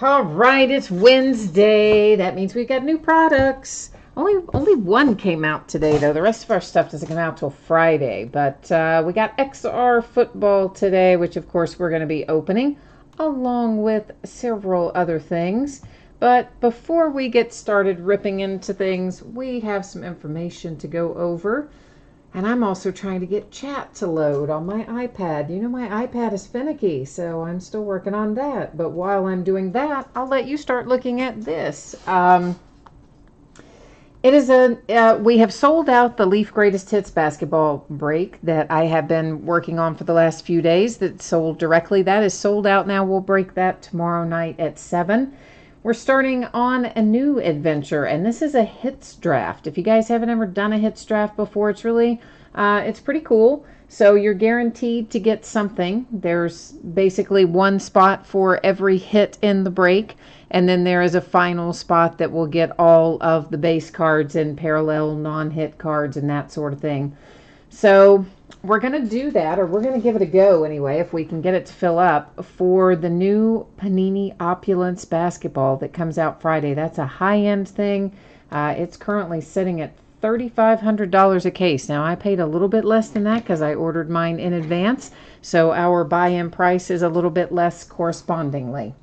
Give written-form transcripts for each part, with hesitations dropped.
All right, it's Wednesday. That means we've got new products. Only one came out today, though. The rest of our stuff doesn't come out till Friday. But we got XR football today, which of course we're going to be opening, along with several other things. But before we get started ripping into things, we have some information to go over. And I'm also trying to get chat to load on my iPad. You know, my iPad is finicky, so I'm still working on that. But while I'm doing that, I'll let you start looking at this. We have sold out the Leaf Greatest Hits basketball break that I have been working on for the last few days that sold directly. That is sold out now. We'll break that tomorrow night at 7. We're starting on a new adventure, and this is a hits draft. If you guys haven't ever done a hits draft before, it's pretty cool. So you're guaranteed to get something. There's basically one spot for every hit in the break, and then there is a final spot that will get all of the base cards and parallel non-hit cards and that sort of thing. So we're going to do that, or we're going to give it a go anyway, if we can get it to fill up, for the new Panini Opulence basketball that comes out Friday. That's a high-end thing. It's currently sitting at $3,500 a case. Now, I paid a little bit less than that because I ordered mine in advance, so our buy-in price is a little bit less correspondingly.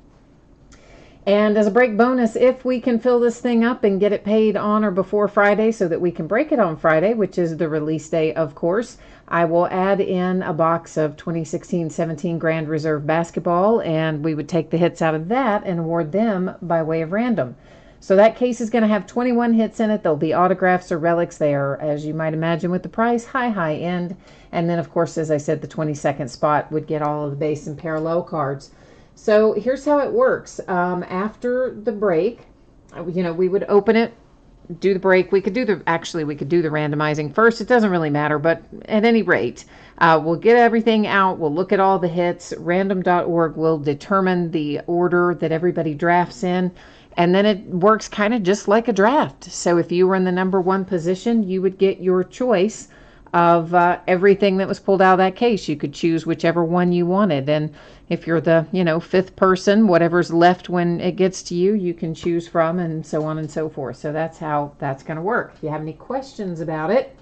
And as a break bonus, if we can fill this thing up and get it paid on or before Friday so that we can break it on Friday, which is the release day, of course, I will add in a box of 2016-17 Grand Reserve basketball, and we would take the hits out of that and award them by way of random. So that case is going to have 21 hits in it. There'll be autographs or relics there, as you might imagine, with the price, high end. And then, of course, as I said, the 22nd spot would get all of the base and parallel cards. So here's how it works. After the break, we would open it, do the break. We could do the randomizing first. It doesn't really matter, but at any rate, we'll get everything out. We'll look at all the hits. Random.org will determine the order that everybody drafts in. And then it works kind of just like a draft. So if you were in the number one position, you would get your choice of everything that was pulled out of that case. You could choose whichever one you wanted. And if you're the, fifth person, whatever's left when it gets to you, you can choose from, and so on and so forth. So that's how that's going to work. If you have any questions about it,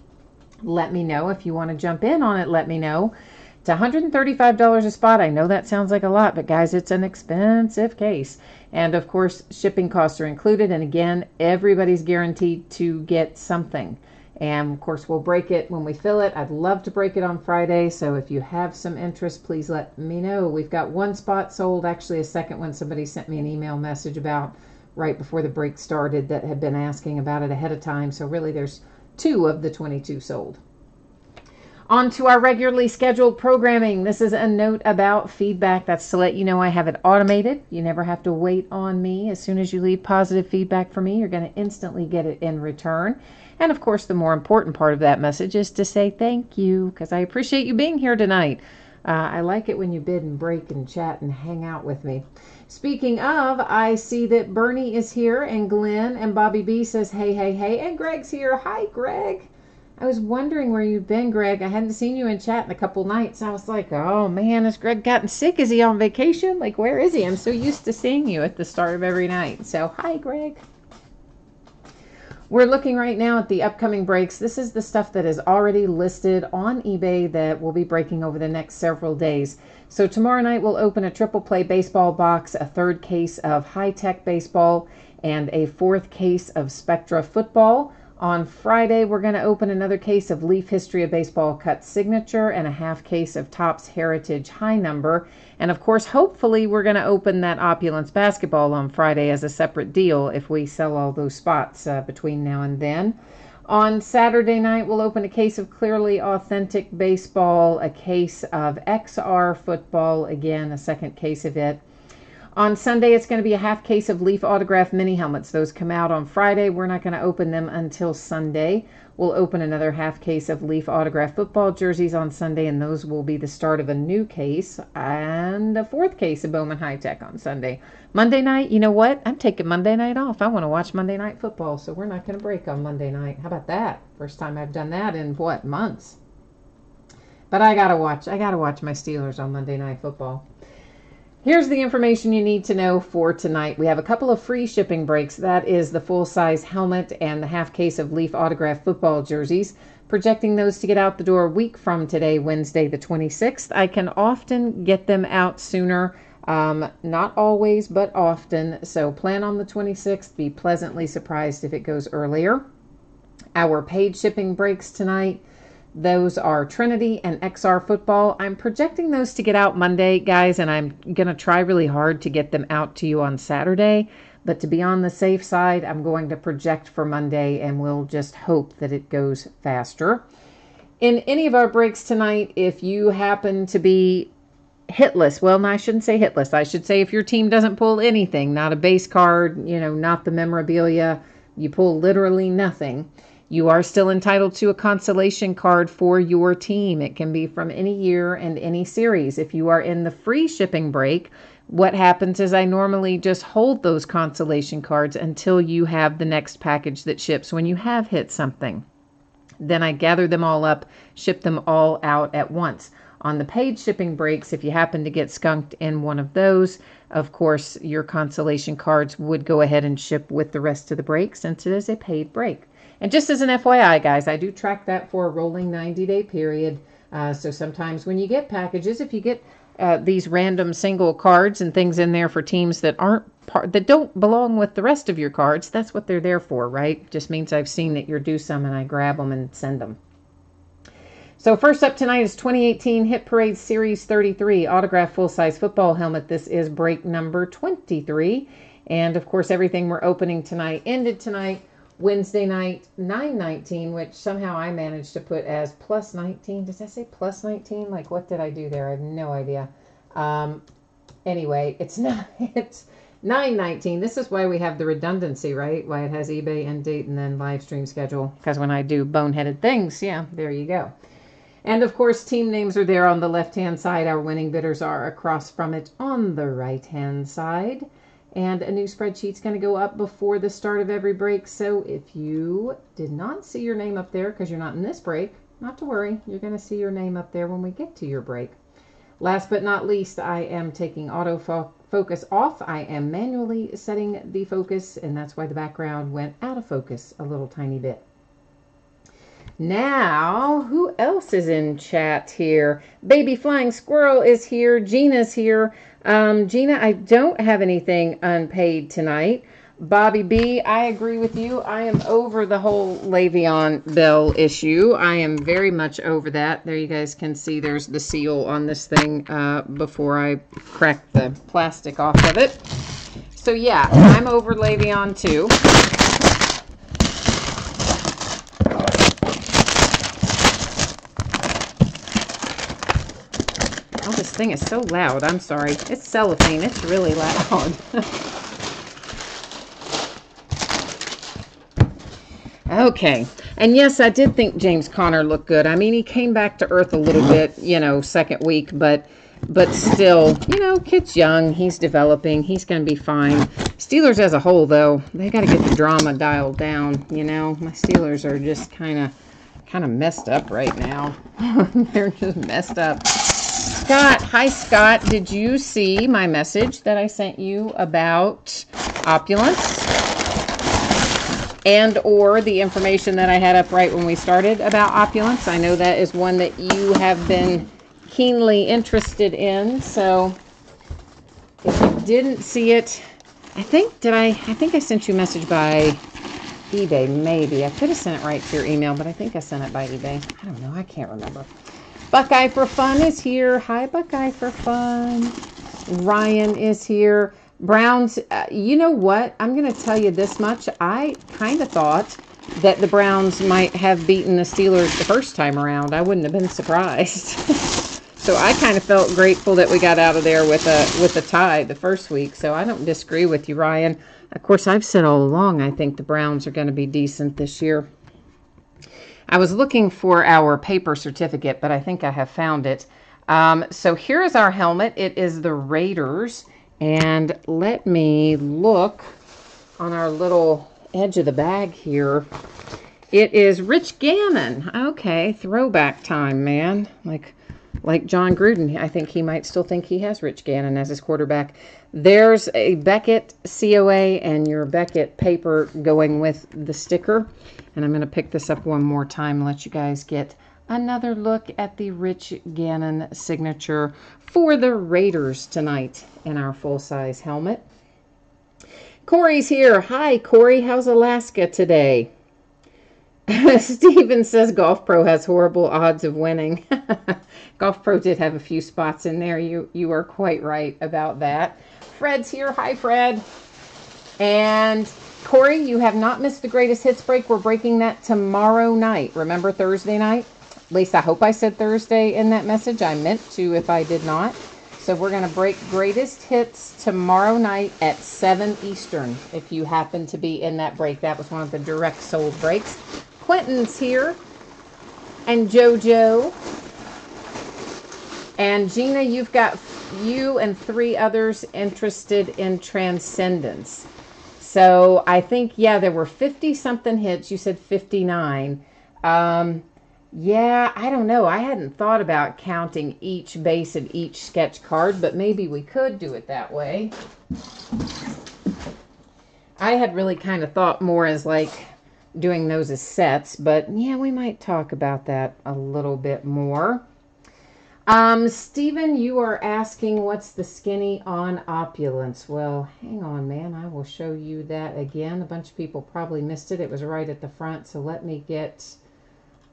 let me know. If you want to jump in on it, let me know. It's $135 a spot. I know that sounds like a lot, but guys, it's an expensive case. And of course, shipping costs are included. And again, everybody's guaranteed to get something. And of course, we'll break it when we fill it. I'd love to break it on Friday. So if you have some interest, please let me know. We've got one spot sold. Actually, a second one somebody sent me an email message about right before the break started that had been asking about it ahead of time. So really, there's 2 of the 22 sold. On to our regularly scheduled programming. This is a note about feedback. That's to let you know I have it automated. You never have to wait on me. As soon as you leave positive feedback for me, you're going to instantly get it in return. And of course, the more important part of that message is to say thank you, because I appreciate you being here tonight. I like it when you bid and break and chat and hang out with me. Speaking of, I see that Bernie is here, and Glenn, and Bobby B says, hey, and Greg's here. Hi, Greg. I was wondering where you've been, Greg. I hadn't seen you in chat in a couple nights. I was like, oh man, has Greg gotten sick? Is he on vacation? Like, where is he? I'm so used to seeing you at the start of every night. So, hi, Greg. We're looking right now at the upcoming breaks. This is the stuff that is already listed on eBay that we'll be breaking over the next several days. So tomorrow night we'll open a triple play baseball box, a 3rd case of high-tech baseball, and a 4th case of Spectra football. On Friday, we're going to open another case of Leaf History of Baseball Cut Signature and a half case of Topps Heritage High Number. And of course, hopefully, we're going to open that Opulence basketball on Friday as a separate deal if we sell all those spots between now and then. On Saturday night, we'll open a case of Clearly Authentic Baseball, a case of XR football, again, a 2nd case of it. On Sunday, it's going to be a half case of Leaf Autograph mini helmets. Those come out on Friday. We're not going to open them until Sunday. We'll open another half case of Leaf Autograph football jerseys on Sunday, and those will be the start of a new case, and a 4th case of Bowman High Tech on Sunday. Monday night, you know what? I'm taking Monday night off. I want to watch Monday Night Football, so we're not going to break on Monday night. How about that? First time I've done that in, months? But I gotta watch my Steelers on Monday Night Football. Here's the information you need to know for tonight. We have a couple of free shipping breaks. That is the full-size helmet and the half case of Leaf autographed football jerseys. Projecting those to get out the door a week from today, Wednesday the 26th. I can often get them out sooner. Not always, but often. So plan on the 26th. Be pleasantly surprised if it goes earlier. Our paid shipping breaks tonight. Those are Trinity and XR football. I'm projecting those to get out Monday, guys, and I'm going to try really hard to get them out to you on Saturday. But to be on the safe side, I'm going to project for Monday, and we'll just hope that it goes faster. In any of our breaks tonight, if you happen to be hitless, well, no, I shouldn't say hitless. I should say if your team doesn't pull anything, not a base card, not the memorabilia, you pull literally nothing, you are still entitled to a consolation card for your team. It can be from any year and any series. If you are in the free shipping break, what happens is I normally just hold those consolation cards until you have the next package that ships when you have hit something. Then I gather them all up, ship them all out at once. On the paid shipping breaks, if you happen to get skunked in one of those, of course, your consolation cards would go ahead and ship with the rest of the break since it is a paid break. And just as an FYI, guys, I do track that for a rolling 90-day period. So sometimes when you get packages, if you get these random single cards and things in there for teams that that don't belong with the rest of your cards, that's what they're there for, right? Just means I've seen that you're due some and I grab them and send them. So first up tonight is 2018 Hit Parade Series 33 Autograph Full-Size Football Helmet. This is break number 23. And of course, everything we're opening tonight ended tonight. Wednesday night, 9/19, which somehow I managed to put as plus 19. Does that say plus 19? Like, what did I do there? I have no idea. Anyway, it's not. It's 9/19. This is why we have the redundancy, right? Why it has eBay end date and then live stream schedule. Because when I do boneheaded things, yeah, there you go. And of course, team names are there on the left-hand side. Our winning bidders are across from it on the right-hand side. And a new spreadsheet's going to go up before the start of every break. So if you did not see your name up there because you're not in this break, not to worry. You're going to see your name up there when we get to your break. Last but not least, I am taking autofocus off. I am manually setting the focus, and that's why the background went out of focus a little tiny bit. Now, who else is in chat here? Baby Flying Squirrel is here. Gina's here. Gina, I don't have anything unpaid tonight. Bobby B, I agree with you. I am over the whole Le'Veon Bell issue. I am very much over that. There you guys can see there's the seal on this thing before I crack the plastic off of it. So yeah, I'm over Le'Veon too. Oh, this thing is so loud. I'm sorry. It's cellophane. It's really loud. Okay. And yes, I did think James Conner looked good. I mean, he came back to earth a little bit, second week, but still, kid's young. He's developing. He's going to be fine. Steelers as a whole, though, they got to get the drama dialed down. My Steelers are just kind of messed up right now. They're just messed up. Scott, hi Scott, did you see my message that I sent you about Opulence and or the information that I had up right when we started about Opulence? I know that is one that you have been keenly interested in, so if you didn't see it, I think I sent you a message by eBay, maybe. I could have sent it right to your email, but I think I sent it by eBay. I don't know, I can't remember. Buckeye for Fun is here. Hi, Buckeye for Fun. Ryan is here. Browns, you know what? I'm going to tell you this much. I kind of thought that the Browns might have beaten the Steelers the first time around. I wouldn't have been surprised. So I kind of felt grateful that we got out of there with a tie the first week. So I don't disagree with you, Ryan. Of course, I've said all along I think the Browns are going to be decent this year. I was looking for our paper certificate, but I think I have found it. So here is our helmet. It is the Raiders. And let me look on our little edge of the bag here. It is Rich Gannon. Okay, throwback time, man. Like like John Gruden, I think he might still think he has Rich Gannon as his quarterback. There's a Beckett COA and your Beckett paper going with the sticker. And I'm going to pick this up one more time and let you guys get another look at the Rich Gannon signature for the Raiders tonight in our full-size helmet. Corey's here. Hi, Corey. How's Alaska today? Steven says Golf Pro has horrible odds of winning. Golf Pro did have a few spots in there. You are quite right about that. Fred's here. Hi, Fred. And Corey, you have not missed the greatest hits break. We're breaking that tomorrow night. Remember Thursday night? At least I hope I said Thursday in that message. I meant to if I did not. So we're going to break greatest hits tomorrow night at 7 Eastern. If you happen to be in that break, that was one of the direct sold breaks. Quentin's here. And JoJo. And Gina, you've got you and 3 others interested in Transcendence. So I think, yeah, there were 50-something hits. You said 59. Yeah, I don't know. I hadn't thought about counting each base and each sketch card, but maybe we could do it that way. I had really kind of thought more as like doing those as sets, but yeah, we might talk about that a little bit more. Stephen, you are asking what's the skinny on Opulence. Well, hang on, man. I will show you that again. A bunch of people probably missed it. It was right at the front, so let me get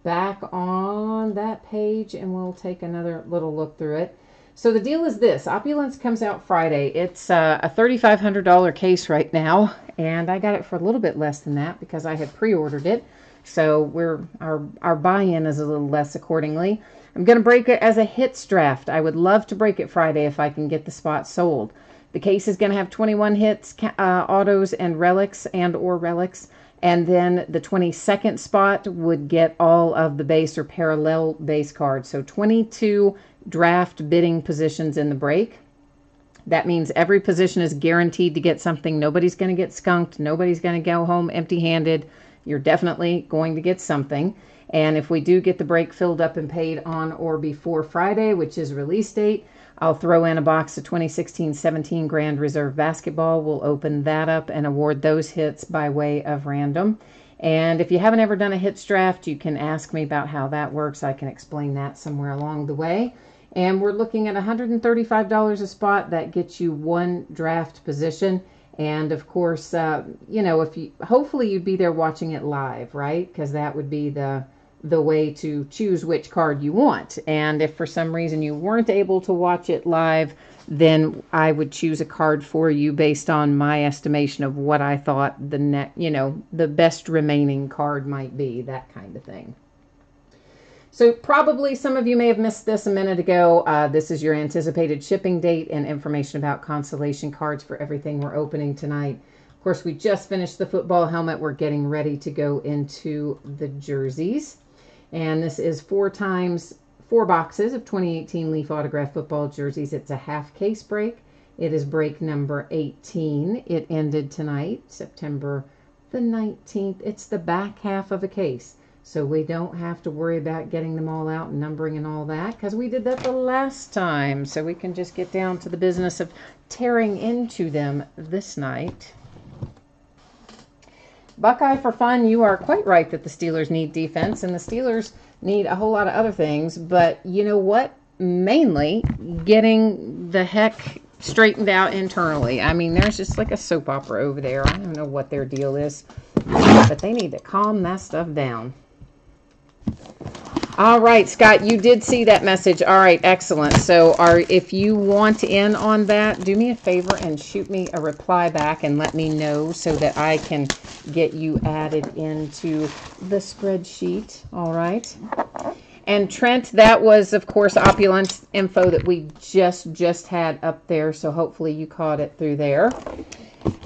back on that page and we'll take another little look through it. So the deal is this. Opulence comes out Friday. It's a $3,500 case right now, and I got it for a little bit less than that because I had pre-ordered it. So our buy-in is a little less accordingly. I'm going to break it as a hits draft. I would love to break it Friday if I can get the spot sold. The case is going to have 21 hits, autos, and relics or relics. And then the 22nd spot would get all of the base or parallel base cards. So 22 draft bidding positions in the break. That means every position is guaranteed to get something. Nobody's going to get skunked. Nobody's going to go home empty-handed. You're definitely going to get something. And if we do get the break filled up and paid on or before Friday, which is release date, I'll throw in a box of 2016-17 Grand Reserve Basketball. We'll open that up and award those hits by way of random. And if you haven't ever done a hits draft, you can ask me about how that works. I can explain that somewhere along the way. And we're looking at $135 a spot. That gets you 1 draft position. And of course, hopefully you'd be there watching it live, right? Because that would be the way to choose which card you want. And if for some reason you weren't able to watch it live, then I would choose a card for you based on my estimation of what I thought the best remaining card might be, that kind of thing. So probably some of you may have missed this a minute ago. This is your anticipated shipping date and information about consolation cards for everything we're opening tonight. Of course, we just finished the football helmet. We're getting ready to go into the jerseys. And this is 4 boxes of 2018 Leaf Autograph football jerseys. It's a half case break. It is break number 18. It ended tonight, September the 19th. It's the back half of a case. So we don't have to worry about getting them all out and numbering and all that because we did that the last time. So we can just get down to the business of tearing into them this night. Buckeye for fun, you are quite right that the Steelers need defense, and the Steelers need a whole lot of other things, but you know what? Mainly getting the heck straightened out internally. I mean, there's just like a soap opera over there. I don't know what their deal is, but they need to calm that stuff down. All right, Scott, you did see that message. All right, excellent. So if you want in on that, do me a favor and shoot me a reply back and let me know so that I can get you added into the spreadsheet. All right. And Trent, that was, of course, Opulence info that we just had up there. So hopefully you caught it through there.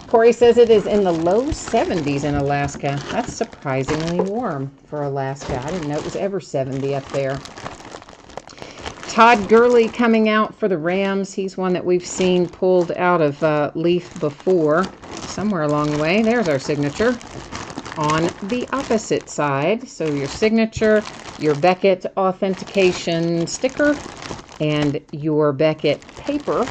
Corey says it is in the low 70s in Alaska. That's surprisingly warm for Alaska. I didn't know it was ever 70 up there. Todd Gurley coming out for the Rams. He's one that we've seen pulled out of Leaf before. Somewhere along the way. There's our signature on the opposite side. So your signature, your Beckett authentication sticker, and your Beckett paper.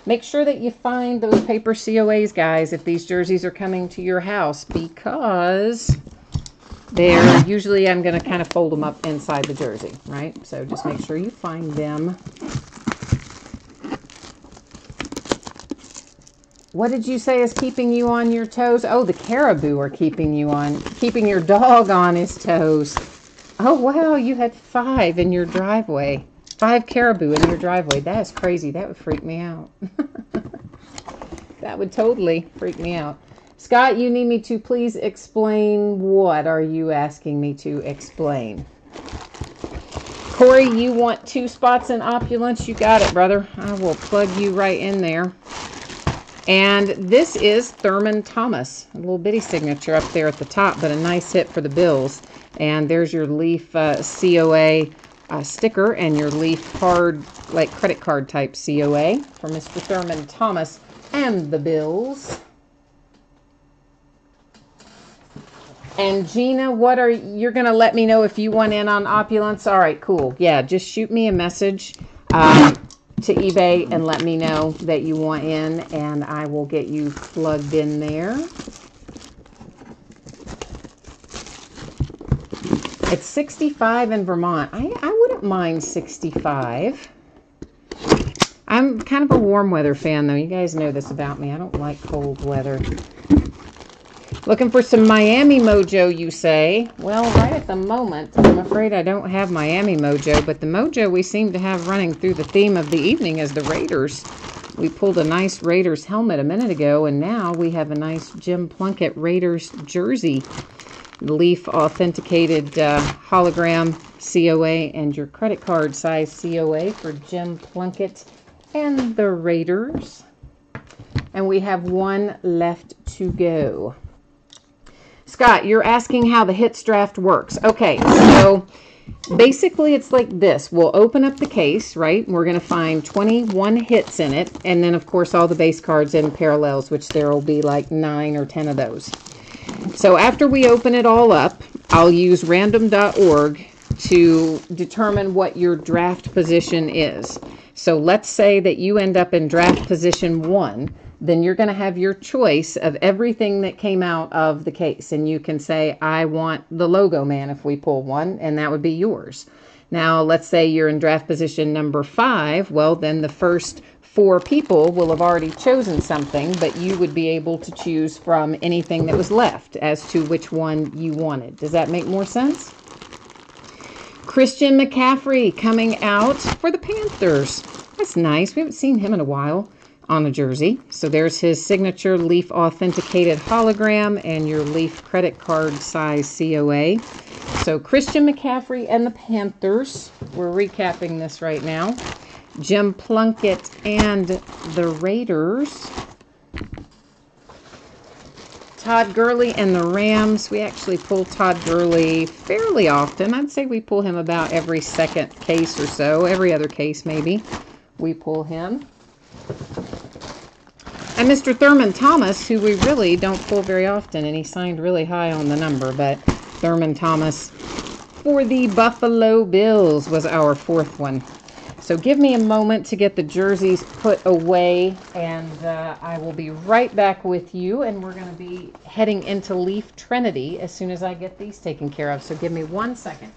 Make sure that you find those paper COAs, guys, if these jerseys are coming to your house, because they're usually, I'm going to kind of fold them up inside the jersey, right? So just make sure you find them. What did you say is keeping you on your toes? Oh, the caribou are keeping your dog on his toes. Oh, wow, you had 5 in your driveway. 5 caribou in your driveway. That is crazy. That would freak me out. That would totally freak me out. Scott, you need me to please explain. What are you asking me to explain? Corey, you want 2 spots in opulence? You got it, brother. I will plug you right in there. And this is Thurman Thomas. A little bitty signature up there at the top, but a nice hit for the Bills. And there's your Leaf COA sticker and your Leaf card, like credit card type COA for Mr. Thurman Thomas and the Bills. And Gina, you're going to let me know if you want in on opulence? All right, cool. Yeah, just shoot me a message to eBay and let me know that you want in, and I will get you plugged in there. It's 65 in Vermont. I wouldn't mind 65. I'm kind of a warm weather fan, though. You guys know this about me. I don't like cold weather. Looking for some Miami mojo, you say? Well, right at the moment, I'm afraid I don't have Miami mojo, but the mojo we seem to have running through the theme of the evening is the Raiders. We pulled a nice Raiders helmet a minute ago, and now we have a nice Jim Plunkett Raiders jersey. Leaf authenticated hologram COA and your credit card size COA for Jim Plunkett and the Raiders. And we have 1 left to go. Scott, you're asking how the hits draft works. Okay, so basically it's like this. We'll open up the case, right? We're going to find 21 hits in it. And then, of course, all the base cards in parallels, which there will be like 9 or 10 of those. So after we open it all up, I'll use random.org to determine what your draft position is. So let's say that you end up in draft position 1. Then you're going to have your choice of everything that came out of the case. And you can say, I want the logo man if we pull one, and that would be yours. Now, let's say you're in draft position number 5. Well, then the first 4 people will have already chosen something, but you would be able to choose from anything that was left as to which one you wanted. Does that make more sense? Christian McCaffrey coming out for the Panthers. That's nice. We haven't seen him in a while on a jersey. So there's his signature Leaf authenticated hologram and your Leaf credit card size COA. So Christian McCaffrey and the Panthers. We're recapping this right now. Jim Plunkett and the Raiders. Todd Gurley and the Rams. We actually pull Todd Gurley fairly often. I'd say we pull him about every second case or so. Every other case maybe we pull him. And Mr. Thurman Thomas, who we really don't pull very often, and he signed really high on the number, but Thurman Thomas for the Buffalo Bills was our 4th one. So give me a moment to get the jerseys put away, and I will be right back with you, and we're going to be heading into Leaf Trinity as soon as I get these taken care of. So give me 1 second.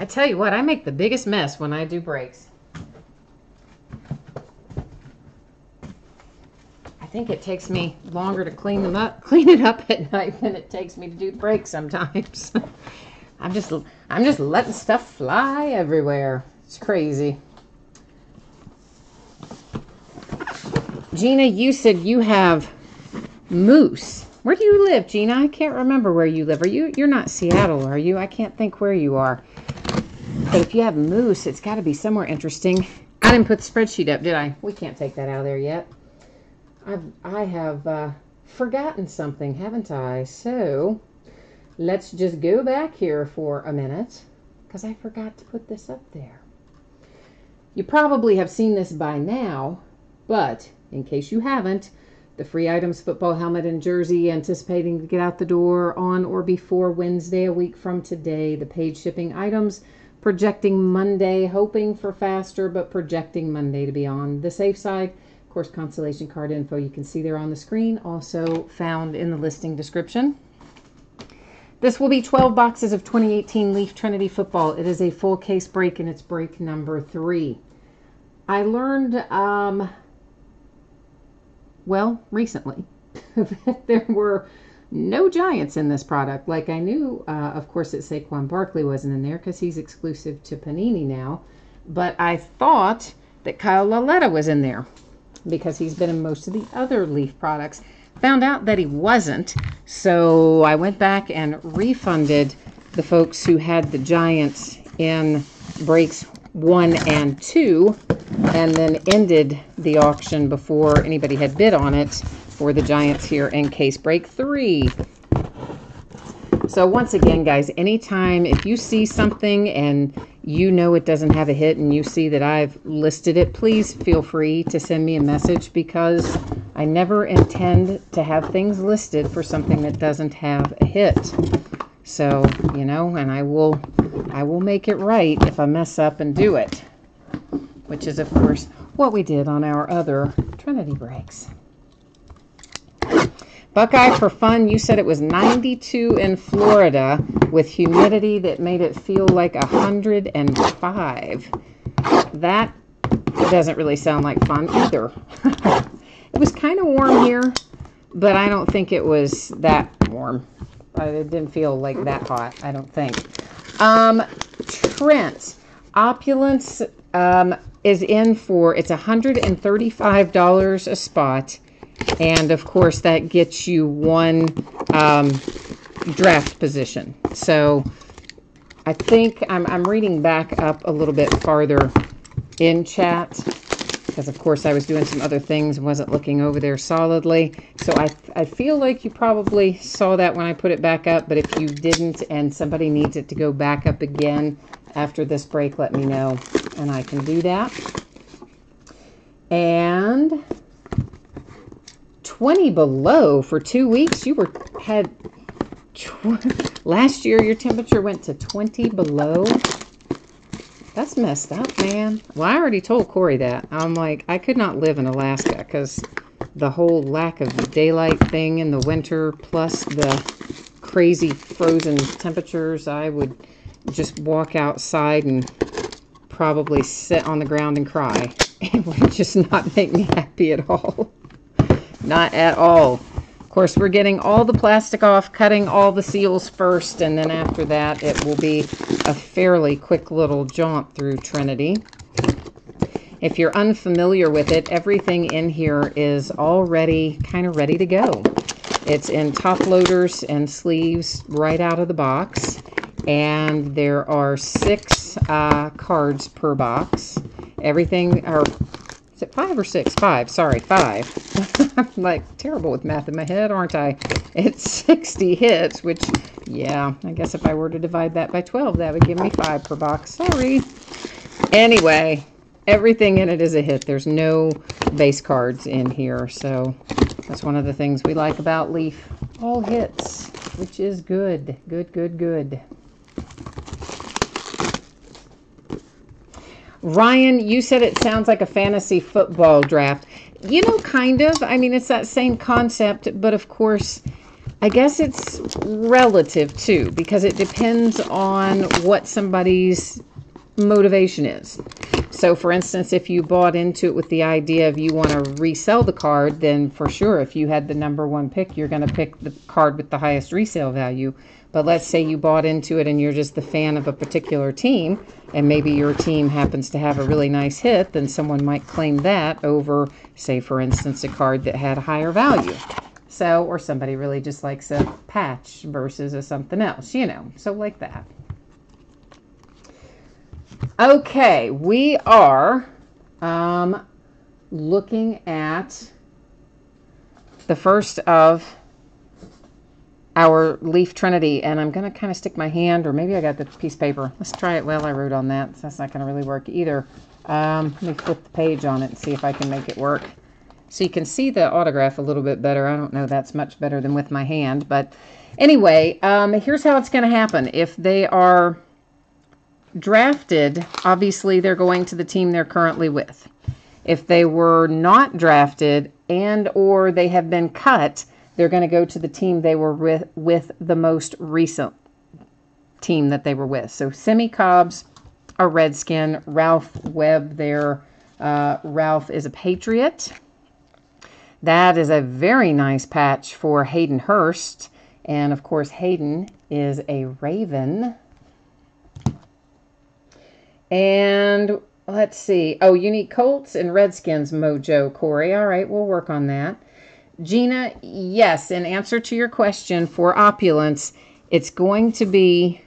I tell you what, I make the biggest mess when I do breaks. I think it takes me longer to clean it up at night than it takes me to do the breaks sometimes. I'm just letting stuff fly everywhere. It's crazy. Gina, you said you have moose. Where do you live, Gina? I can't remember where you live. You're not Seattle, are you? I can't think where you are. But if you have moose, it's got to be somewhere interesting. I didn't put the spreadsheet up, did I? We can't take that out of there yet. I have forgotten something, haven't I? So let's just go back here for a minute because I forgot to put this up there. You probably have seen this by now, but in case you haven't, the free items football helmet and jersey anticipating to get out the door on or before Wednesday, a week from today. The paid shipping items projecting Monday, hoping for faster, but projecting Monday to be on the safe side. Of course, consolation card info you can see there on the screen, also found in the listing description. This will be 12 boxes of 2018 Leaf Trinity football. It is a full case break, and it's break number 3. I learned, recently that there were no Giants in this product. Like I knew, of course, that Saquon Barkley wasn't in there because he's exclusive to Panini now. But I thought that Kyle Lauletta was in there because he's been in most of the other Leaf products. Found out that he wasn't, so I went back and refunded the folks who had the Giants in breaks 1 and 2, and then ended the auction before anybody had bid on it for the Giants here in case break 3. So once again, guys, anytime if you see something and you know it doesn't have a hit and you see that I've listed it, please feel free to send me a message, because I never intend to have things listed for something that doesn't have a hit. So, you know, and I will make it right if I mess up and do it, which is, of course, what we did on our other Trinity breaks. Buckeye for fun, you said it was 92 in Florida with humidity that made it feel like 105. That doesn't really sound like fun either. It was kind of warm here, but I don't think it was that warm. It didn't feel like that hot, I don't think. Trent, Opulence is in for, it's $135 a spot. And of course, that gets you 1 draft position. So I think I'm reading back up a little bit farther in chat, because of course I was doing some other things and wasn't looking over there solidly. So I feel like you probably saw that when I put it back up, but if you didn't and somebody needs it to go back up again after this break, let me know and I can do that. And 20 below for 2 weeks. Last year your temperature went to 20 below. That's messed up, man. Well, I already told Corey that. I'm like, I could not live in Alaska because the whole lack of daylight thing in the winter, plus the crazy frozen temperatures, I would just walk outside and probably sit on the ground and cry. It would just not make me happy at all. Not at all. Of course, we're getting all the plastic off, cutting all the seals first, and then after that, it will be a fairly quick little jaunt through Trinity. If you're unfamiliar with it, everything in here is already kind of ready to go. It's in top loaders and sleeves right out of the box, and there are 6 cards per box. Everything, or is it 5 or 6? 5, sorry, 5. I'm like terrible with math in my head, aren't I? It's 60 hits, which, yeah, I guess if I were to divide that by 12, that would give me 5 per box. Sorry. Anyway, everything in it is a hit. There's no base cards in here, so that's one of the things we like about Leaf. All hits, which is good. Good, good, good. Ryan, you said it sounds like a fantasy football draft. You know, kind of. I mean, it's that same concept, but of course, I guess it's relative too, because it depends on what somebody's motivation is. So, for instance, if you bought into it with the idea of you want to resell the card, then for sure, if you had the #1 pick, you're going to pick the card with the highest resale value. But let's say you bought into it and you're just the fan of a particular team, and maybe your team happens to have a really nice hit, then someone might claim that over, say, for instance, a card that had a higher value. So, or somebody really just likes a patch versus a something else, you know, so like that. Okay, we are looking at the first of our Leaf Trinity, and I'm going to kind of stick my hand, or maybe I got the piece of paper. Let's try it while I wrote on that. So that's not going to really work either. Let me flip the page on it and see if I can make it work. So you can see the autograph a little bit better. I don't know, that's much better than with my hand. But anyway, here's how it's going to happen. If they are drafted, obviously they're going to the team they're currently with. If they were not drafted and or they have been cut, they're going to go to the team they were with the most recent team that they were with. So Simmie Cobbs, a Redskin. Ralph Webb there. Ralph is a Patriot. That is a very nice patch for Hayden Hurst. And, of course, Hayden is a Raven. And let's see. Oh, Unique Colts and Redskins mojo, Corey. All right, we'll work on that. Gina, yes, in answer to your question for Opulence, it's going to be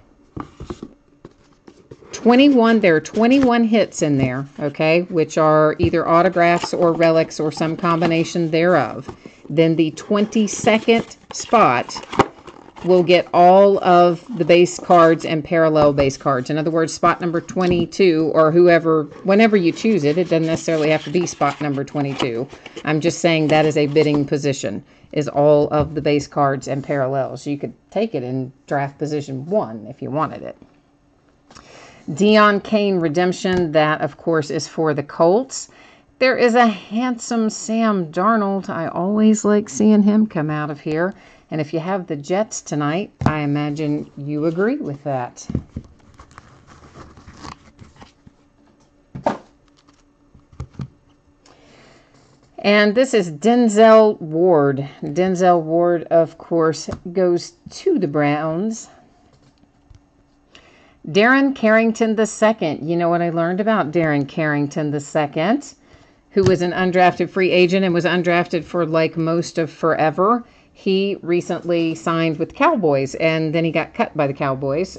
21. There are 21 hits in there, okay, which are either autographs or relics or some combination thereof. Then the 22nd spot will get all of the base cards and parallel base cards. In other words, spot number 22, or whoever, whenever you choose it, it doesn't necessarily have to be spot number 22. I'm just saying that is a bidding position, is all of the base cards and parallels. You could take it in draft position 1 if you wanted it. Deion Kane Redemption, that of course is for the Colts. There is a handsome Sam Darnold. I always like seeing him come out of here. And if you have the Jets tonight, I imagine you agree with that. And this is Denzel Ward. Denzel Ward, of course, goes to the Browns. Darren Carrington II. You know what I learned about Darren Carrington II, who was an undrafted free agent and was undrafted for like most of forever. He recently signed with the Cowboys, and then he got cut by the Cowboys.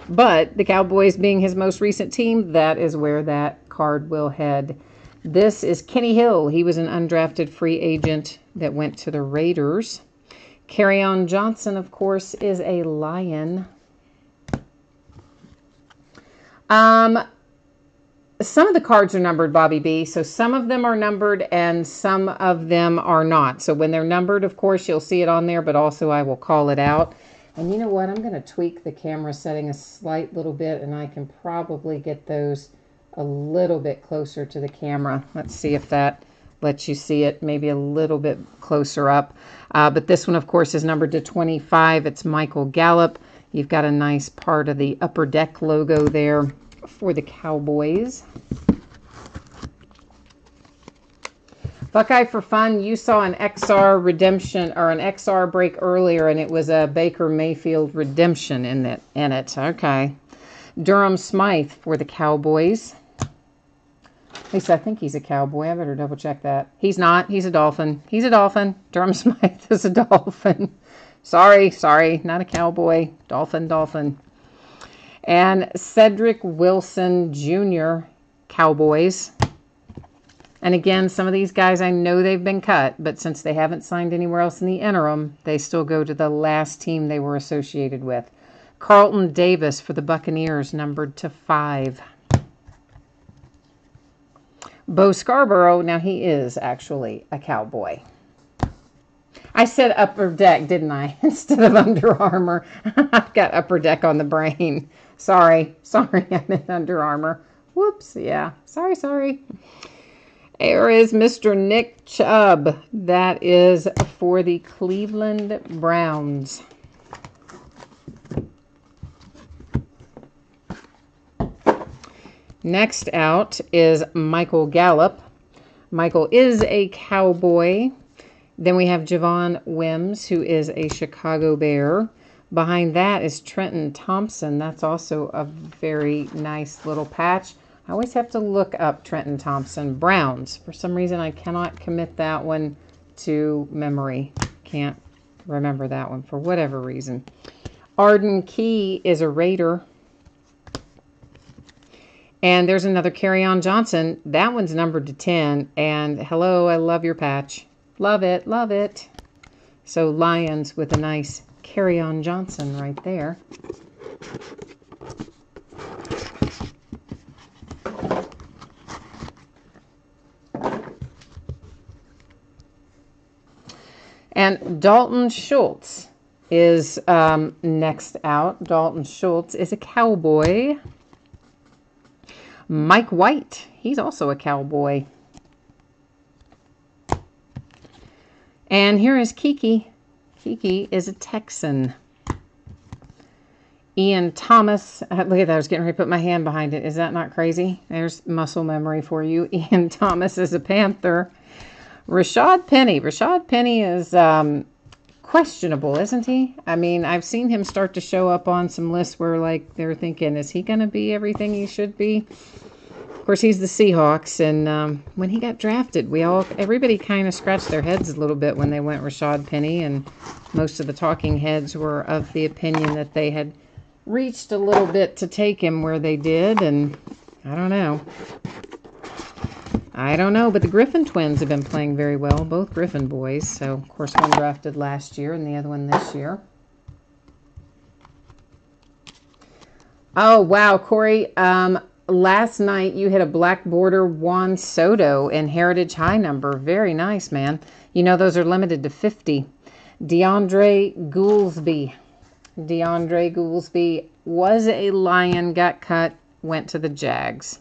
But the Cowboys being his most recent team, that is where that card will head. This is Kenny Hill. He was an undrafted free agent that went to the Raiders. Kerryon Johnson, of course, is a Lion. Some of the cards are numbered, Bobby B. So some of them are numbered and some of them are not. So when they're numbered, of course, you'll see it on there, but also I will call it out. And you know what? I'm going to tweak the camera setting a slight little bit, and I can probably get those a little bit closer to the camera. Let's see if that lets you see it maybe a little bit closer up. But this one, of course, is numbered to 25. It's Michael Gallup. You've got a nice part of the Upper Deck logo there for the Cowboys. Buckeye for Fun, you saw an XR redemption or an XR break earlier, and it was a Baker Mayfield redemption in it. Okay. Durham Smythe for the Cowboys. At least I think he's a Cowboy. I better double check that. He's not. He's a Dolphin. He's a Dolphin. Durham Smythe is a Dolphin. Sorry, not a Cowboy. Dolphin. And Cedric Wilson Jr., Cowboys. And again, some of these guys, I know they've been cut, but since they haven't signed anywhere else in the interim, they still go to the last team they were associated with. Carlton Davis for the Buccaneers, numbered to 5. Bo Scarborough, now he is actually a Cowboy. I said Upper Deck, didn't I? Instead of Under Armour. I've got Upper Deck on the brain. Sorry, I meant Under Armour. Whoops, yeah. Sorry. There is Mr. Nick Chubb. That is for the Cleveland Browns. Next out is Michael Gallup. Michael is a Cowboy. Then we have Javon Wims, who is a Chicago Bear. Behind that is Trenton Thompson. That's also a very nice little patch. I always have to look up Trenton Thompson. Browns. For some reason, I cannot commit that one to memory. Can't remember that one for whatever reason. Arden Key is a Raider. And there's another Kerryon Johnson. That one's numbered to 10. And hello, I love your patch. Love it. So Lions with a nice Kerryon Johnson right there. And Dalton Schultz is next out. Dalton Schultz is a Cowboy. Mike White, he's also a Cowboy. And here is Kiki. Kiki is a Texan. Ian Thomas. Look at that. I was getting ready to put my hand behind it. Is that not crazy? There's muscle memory for you. Ian Thomas is a Panther. Rashad Penny. Rashad Penny is questionable, isn't he? I mean, I've seen him start to show up on some lists where, like, they're thinking, is he going to be everything he should be? Of course, he's the Seahawks, and when he got drafted, everybody kind of scratched their heads a little bit when they went Rashad Penny, and most of the talking heads were of the opinion that they had reached a little bit to take him where they did, and I don't know. But the Griffin twins have been playing very well, both Griffin boys. So, of course, one drafted last year and the other one this year. Oh, wow, Corey. Last night you hit a black border Juan Soto in Heritage High number. Very nice, man. You know, those are limited to 50. DeAndre Goolsby. DeAndre Goolsby was a Lion, got cut, went to the Jags.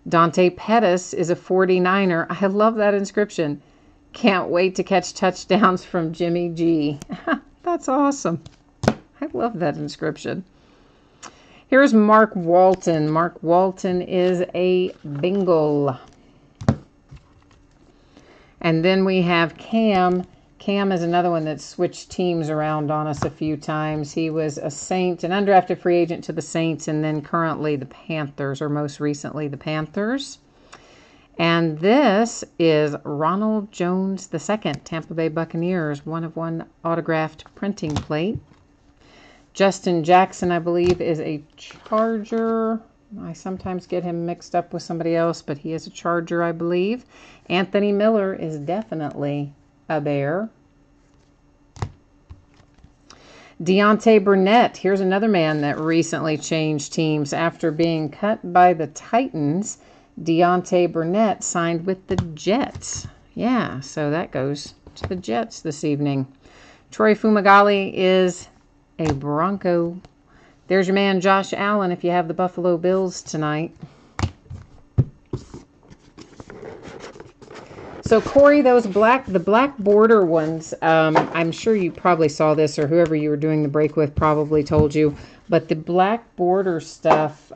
Dante Pettis is a 49er. I love that inscription. Can't wait to catch touchdowns from Jimmy G. That's awesome. I love that inscription. Here's Mark Walton. Mark Walton is a Bengal. And then we have Cam. Cam is another one that switched teams around on us a few times. He was a Saint, an undrafted free agent to the Saints, and then currently the Panthers, or most recently the Panthers. And this is Ronald Jones II, Tampa Bay Buccaneers, 1/1 autographed printing plate. Justin Jackson, I believe, is a Charger. I sometimes get him mixed up with somebody else, but he is a Charger, I believe. Anthony Miller is definitely a Bear. Deontay Burnett. Here's another man that recently changed teams after being cut by the Titans. Deontay Burnett signed with the Jets. Yeah, so that goes to the Jets this evening. Troy Fumagalli is a Bronco. There's your man Josh Allen if you have the Buffalo Bills tonight. So Corey, the black border ones, I'm sure you probably saw this, or whoever you were doing the break with probably told you, but the black border stuff,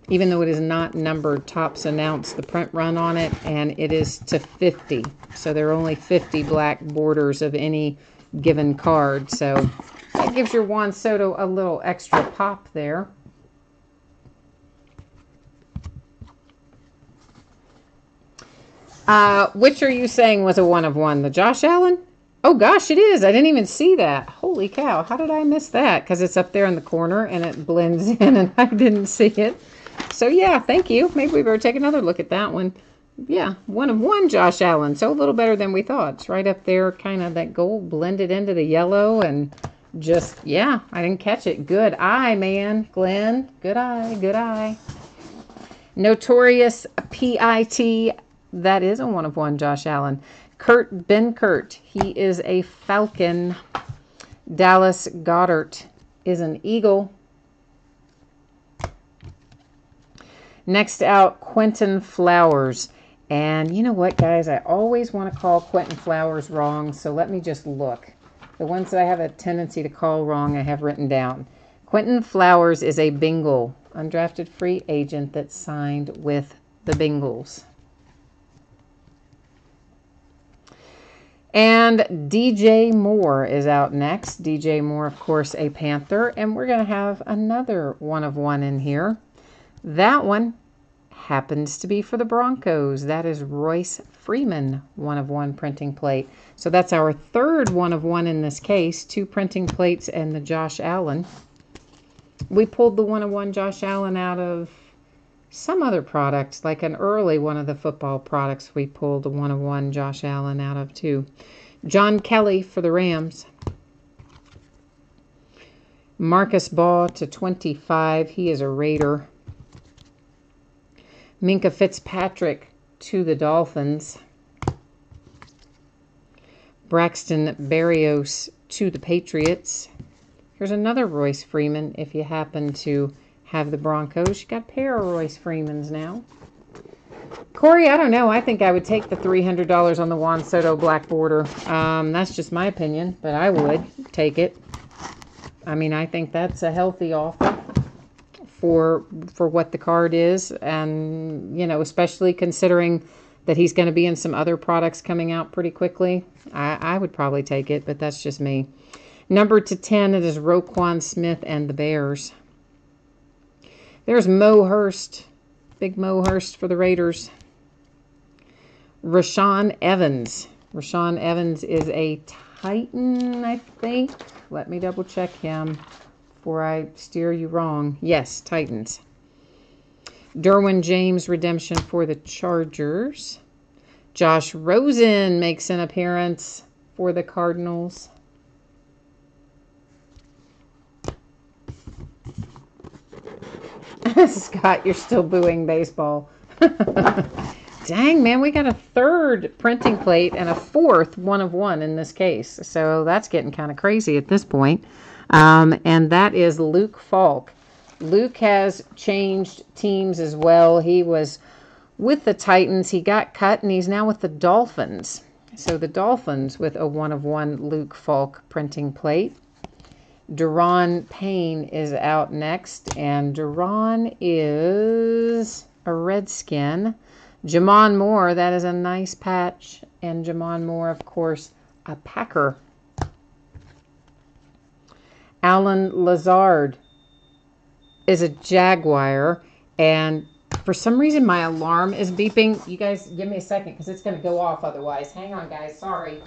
even though it is not numbered, Topps announced the print run on it, and it is to 50. So there are only 50 black borders of any given card. So that gives your Juan Soto a little extra pop there. Which are you saying was a 1/1? The Josh Allen? Oh gosh, it is. I didn't even see that. Holy cow. How did I miss that? Because it's up there in the corner and it blends in and I didn't see it. So yeah, thank you. Maybe we better take another look at that one. Yeah, 1/1 Josh Allen. So a little better than we thought. It's right up there, kind of that gold blended into the yellow and just, yeah, I didn't catch it. Good eye, man. Glenn, good eye, good eye. Notorious PIT. That is a 1/1 Josh Allen. Kurt Benkert. He is a Falcon. Dallas Goedert is an Eagle. Next out, Quentin Flowers. And you know what, guys? I always want to call Quentin Flowers wrong, so let me just look. The ones that I have a tendency to call wrong, I have written down. Quentin Flowers is a Bengal, undrafted free agent that signed with the Bengals. And DJ Moore is out next. DJ Moore, of course, a Panther. And we're going to have another 1/1 in here. That one happens to be for the Broncos. That is Royce Freeman, 1/1 printing plate. So that's our third 1/1 in this case. 2 printing plates and the Josh Allen. We pulled the 1/1 Josh Allen out of some other product, like an early one of the football products we pulled a 1/1 Josh Allen out of too. John Kelly for the Rams. Marcus Baugh to 25. He is a Raider. Minkah Fitzpatrick to the Dolphins. Braxton Berrios to the Patriots. Here's another Royce Freeman if you happen to have the Broncos. You got a pair of Royce Freemans now. Corey, I don't know. I think I would take the $300 on the Juan Soto black border. That's just my opinion, but I would take it. I mean, I think that's a healthy offer for what the card is, and you know, especially considering that he's going to be in some other products coming out pretty quickly. I would probably take it, but that's just me. Number to 10, it is Roquan Smith and the Bears. There's Mo Hurst. Big Mo Hurst for the Raiders. Rashaan Evans. Rashaan Evans is a Titan, I think. Let me double check him before I steer you wrong. Yes, Titans. Derwin James redemption for the Chargers. Josh Rosen makes an appearance for the Cardinals. Scott, you're still booing baseball. Dang, man, we got a third printing plate and a fourth 1 of 1 in this case. So that's getting kind of crazy at this point. And that is Luke Falk. Luke has changed teams as well. He was with the Titans. He got cut, and he's now with the Dolphins. So the Dolphins with a 1 of 1 Luke Falk printing plate. Deron Payne is out next, and Deron is a Redskin. Jamon Moore, that is a nice patch, and Jamon Moore, of course, a Packer. Alan Lazard is a Jaguar, and for some reason my alarm is beeping. You guys give me a second because it's going to go off otherwise. Hang on, guys. Sorry.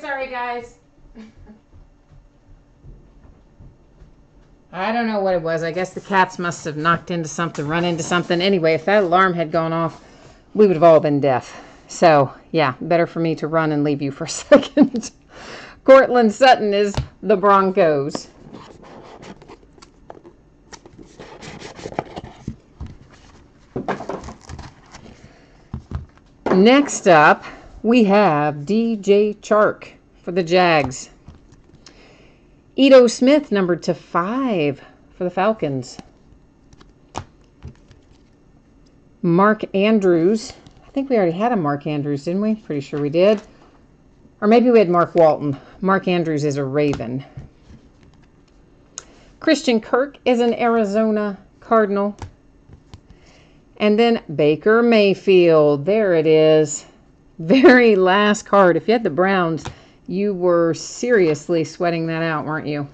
Sorry, guys. I don't know what it was. I guess the cats must have knocked into something, run into something. Anyway, if that alarm had gone off, we would have all been deaf. So, yeah, better for me to run and leave you for a second. Cortland Sutton is the Broncos. Next up, we have DJ Chark for the Jags. Ito Smith, numbered to 5 for the Falcons. Mark Andrews. I think we already had a Mark Andrews, didn't we? Pretty sure we did. Or maybe we had Mark Walton. Mark Andrews is a Raven. Christian Kirk is an Arizona Cardinal. And then Baker Mayfield. There it is. Very last card. If you had the Browns, you were seriously sweating that out, weren't you?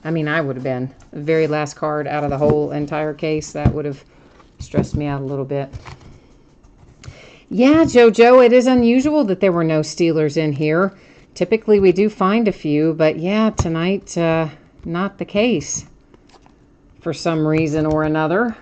I mean, I would have been. The very last card out of the whole entire case. That would have stressed me out a little bit. Yeah, JoJo, it is unusual that there were no Steelers in here. Typically, we do find a few, but yeah, tonight, not the case for some reason or another.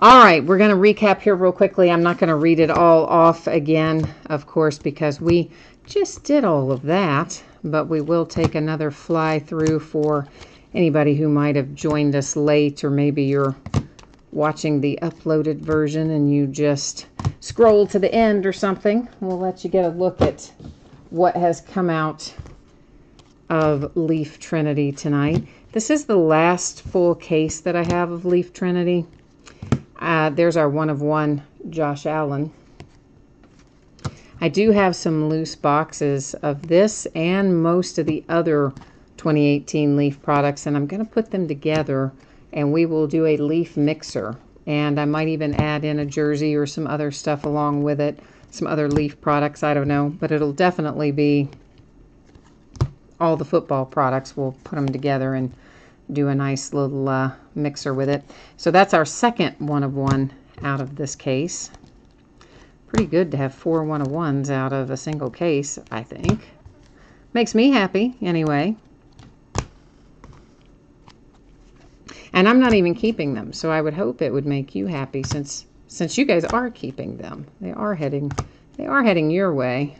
All right, we're going to recap here real quickly. I'm not going to read it all off again, of course, because we just did all of that. But we will take another fly through for anybody who might have joined us late, or maybe you're watching the uploaded version and you just scroll to the end or something. We'll let you get a look at what has come out of Leaf Trinity tonight. This is the last full case that I have of Leaf Trinity. There's our 1 of 1 Josh Allen. I do have some loose boxes of this and most of the other 2018 Leaf products, and I'm going to put them together and we will do a Leaf mixer. And I might even add in a jersey or some other stuff along with it, some other Leaf products, I don't know, but it'll definitely be all the football products. We'll put them together and do a nice little mixer with it. So that's our second 1-of-1 out of this case. Pretty good to have 4 1-of-1s out of a single case, I think. Makes me happy, anyway. And I'm not even keeping them, so I would hope it would make you happy since you guys are keeping them. They are heading your way.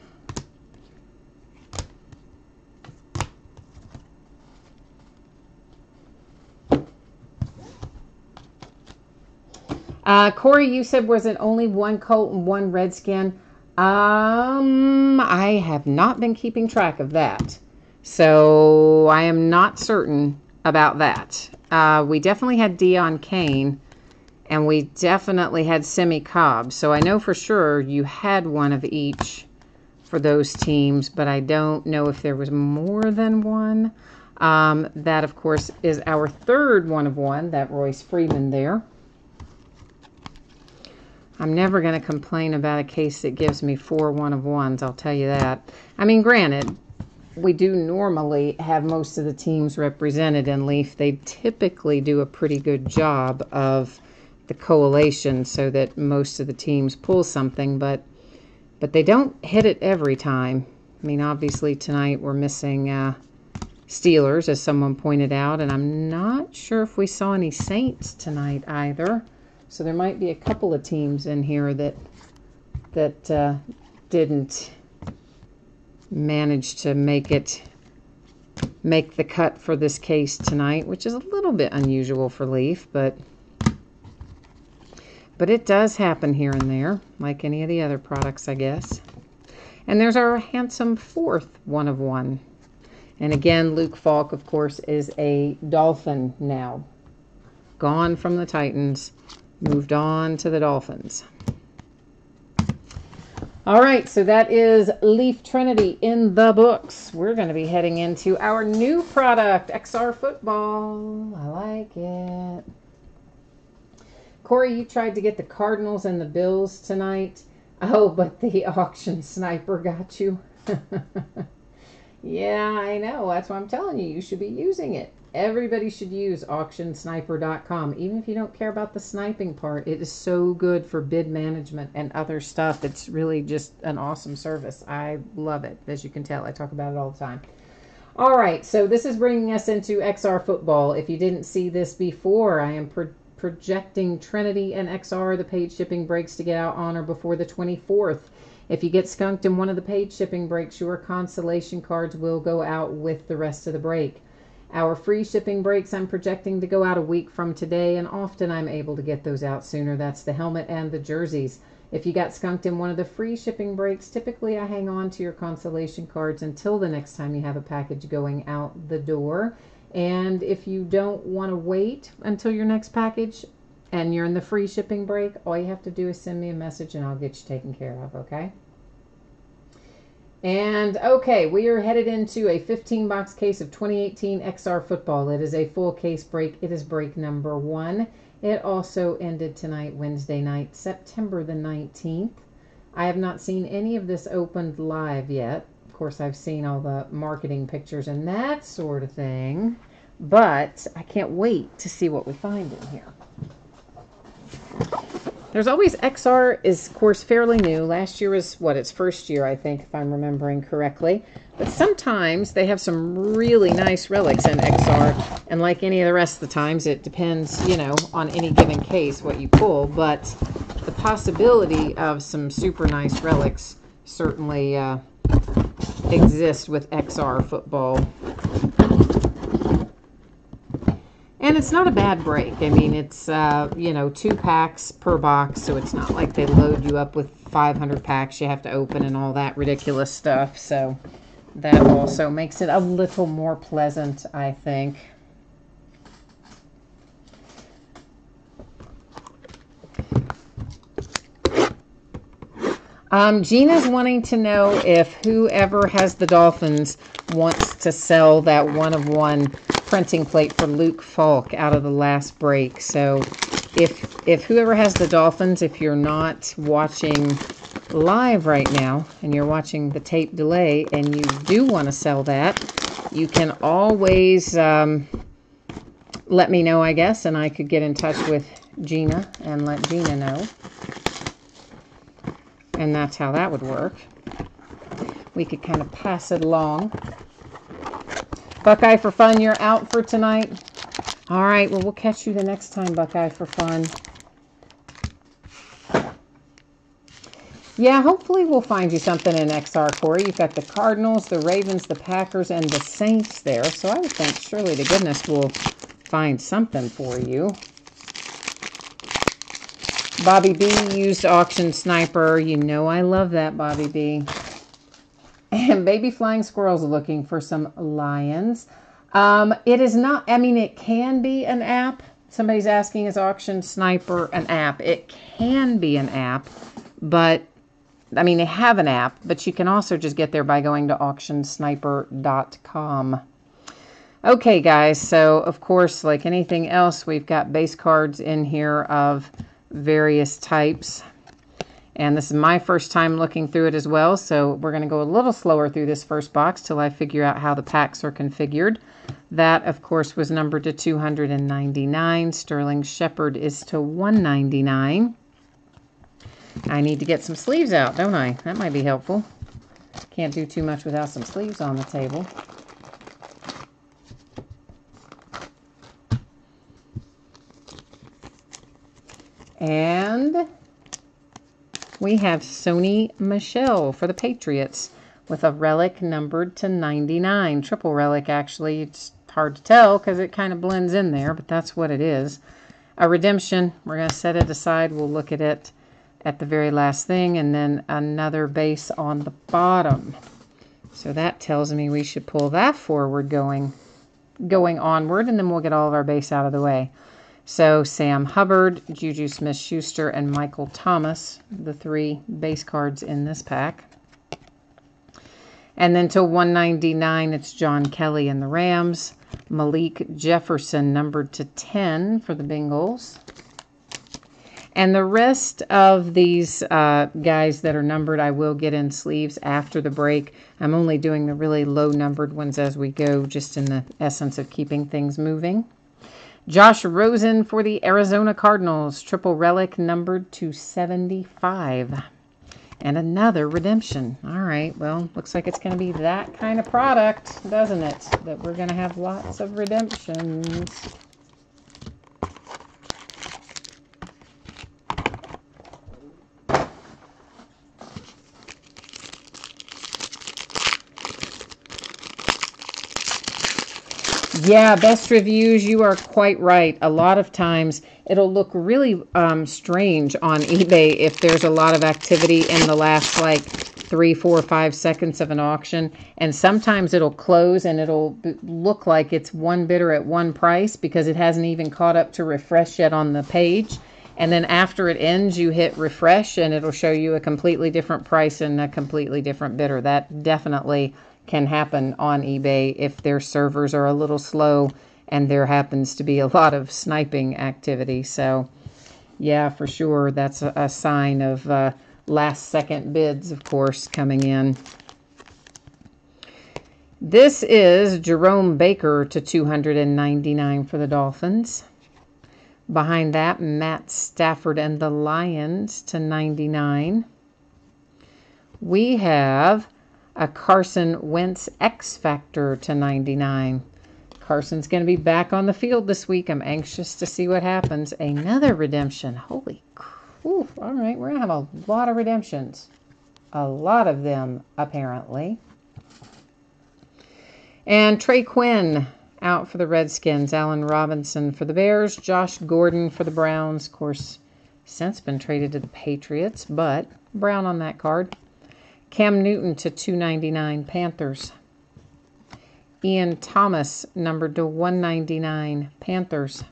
Corey, you said, was it only 1 Colt and 1 Redskin? I have not been keeping track of that, so I am not certain about that. We definitely had Dion Kane, and we definitely had Semi Cobb, so I know for sure you had 1 of each for those teams, but I don't know if there was more than 1. That, of course, is our third 1-of-1, that Royce Freeman there. I'm never going to complain about a case that gives me 4 1-of-1s, I'll tell you that. I mean, granted, we do normally have most of the teams represented in Leaf. They typically do a pretty good job of the collation so that most of the teams pull something, but they don't hit it every time. I mean, obviously tonight we're missing Steelers, as someone pointed out, and I'm not sure if we saw any Saints tonight either. So there might be a couple of teams in here that didn't manage to make the cut for this case tonight, which is a little bit unusual for Leaf, but it does happen here and there, like any of the other products, I guess. And there's our handsome fourth 1-of-1. And again, Luke Falk, of course, is a Dolphin now. Gone from the Titans. Moved on to the Dolphins. All right, so that is Leaf Trinity in the books. We're going to be heading into our new product, XR Football. I like it. Corey, you tried to get the Cardinals and the Bills tonight. Oh, but the auction sniper got you. Yeah, I know. That's why I'm telling you. You should be using it. Everybody should use auctionsniper.com. Even if you don't care about the sniping part, it is so good for bid management and other stuff. It's really just an awesome service. I love it. As you can tell, I talk about it all the time. All right, so this is bringing us into XR Football. If you didn't see this before, I am projecting Trinity and XR, the paid shipping breaks, to get out on or before the 24th. If you get skunked in one of the paid shipping breaks, your consolation cards will go out with the rest of the break. Our free shipping breaks, I'm projecting to go out a week from today, and often I'm able to get those out sooner. That's the helmet and the jerseys. If you got skunked in one of the free shipping breaks, typically I hang on to your consolation cards until the next time you have a package going out the door. And if you don't want to wait until your next package and you're in the free shipping break, all you have to do is send me a message and I'll get you taken care of, okay? And okay, we are headed into a 15-box case of 2018 XR Football. It is a full case break. It is break number 1. It also ended tonight, Wednesday night, September the 19th. I have not seen any of this opened live yet. Of course, I've seen all the marketing pictures and that sort of thing, but I can't wait to see what we find in here. There's always, XR is, of course, fairly new. Last year was, its first year, I think, if I'm remembering correctly. But sometimes they have some really nice relics in XR. And like any of the rest of the times, it depends, on any given case what you pull. But the possibility of some super nice relics certainly exists with XR Football. And it's not a bad break. I mean, it's, 2 packs per box, so it's not like they load you up with 500 packs you have to open and all that ridiculous stuff. So that also makes it a little more pleasant, I think. Gina's wanting to know if whoever has the Dolphins wants to sell that 1-of-1 printing plate for Luke Falk out of the last break. So if whoever has the Dolphins, if you're not watching live right now and you're watching the tape delay and you do want to sell that, you can always let me know, I guess, and I could get in touch with Gina and let Gina know. And that's how that would work. We could kind of pass it along. Buckeye for Fun, you're out for tonight. All right, well, we'll catch you the next time, Buckeye for Fun. Yeah, hopefully we'll find you something in XR, Corey. You've got the Cardinals, the Ravens, the Packers, and the Saints there. So I would think surely to goodness we'll find something for you. Bobby B used Auction Sniper. You know I love that, Bobby B. And Baby Flying Squirrel's looking for some Lions. It is not, I mean, it can be an app. Somebody's asking, is Auction Sniper an app? It can be an app, but, I mean, they have an app, but you can also just get there by going to auctionsniper.com. Okay, guys, so, of course, like anything else, we've got base cards in here of various types. And this is my first time looking through it as well, so we're going to go a little slower through this first box till I figure out how the packs are configured. That, of course, was numbered to 299. Sterling Shepard is to 199. I need to get some sleeves out, don't I? That might be helpful. Can't do too much without some sleeves on the table. And we have Sony Michel for the Patriots with a relic numbered to 99. Triple relic, actually. It's hard to tell because it kind of blends in there, but that's what it is. A redemption. We're going to set it aside. We'll look at it at the very last thing, and then another base on the bottom. So that tells me we should pull that forward going onward, and then we'll get all of our base out of the way. So Sam Hubbard, Juju Smith-Schuster, and Michael Thomas, the three base cards in this pack. And then to 199, it's John Kelly and the Rams. Malik Jefferson, numbered to 10 for the Bengals. And the rest of these guys that are numbered, I will get in sleeves after the break. I'm only doing the really low numbered ones as we go, just in the essence of keeping things moving. Josh Rosen for the Arizona Cardinals, triple relic numbered to 75. And another redemption. All right, well, looks like it's going to be that kind of product, doesn't it? That we're going to have lots of redemptions. Yeah, best reviews, you are quite right. A lot of times it'll look really strange on eBay if there's a lot of activity in the last like 3, 4, 5 seconds of an auction. And sometimes it'll close and it'll look like it's one bidder at one price because it hasn't even caught up to refresh yet on the page. And then after it ends, you hit refresh and it'll show you a completely different price and a completely different bidder. That definitely can happen on eBay if their servers are a little slow and there happens to be a lot of sniping activity. So yeah, for sure, that's a sign of last second bids, of course, coming in. This is Jerome Baker to 299 for the Dolphins. Behind that, Matt Stafford and the Lions to 99. We have a Carson Wentz X Factor to 99. Carson's going to be back on the field this week. I'm anxious to see what happens. Another redemption. Holy crap. All right, we're going to have a lot of redemptions. A lot of them, apparently. And Trey Quinn out for the Redskins. Allen Robinson for the Bears. Josh Gordon for the Browns. Of course, since been traded to the Patriots, but Brown on that card. Cam Newton to 299, Panthers. Ian Thomas, numbered to 199, Panthers.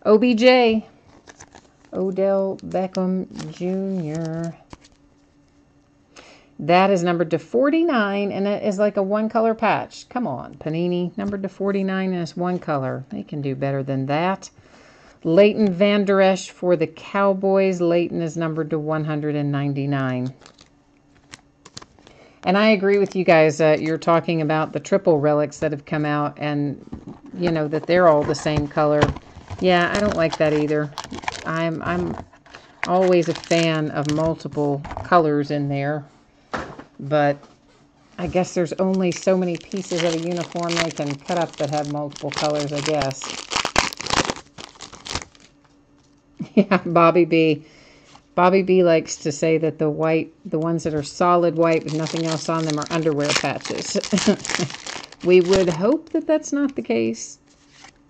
OBJ, Odell Beckham Jr. That is numbered to 49, and it is like a one-color patch. Come on, Panini, numbered to 49, and it's one color. They can do better than that. Leighton Vander Esch for the Cowboys. Leighton is numbered to 199. And I agree with you guys. You're talking about the triple relics that have come out, and you know that they're all the same color. Yeah, I don't like that either. I'm always a fan of multiple colors in there, but I guess there's only so many pieces of a uniform they can cut up that have multiple colors, I guess. Yeah, Bobby B. Bobby B likes to say that the ones that are solid white with nothing else on them are underwear patches. We would hope that that's not the case.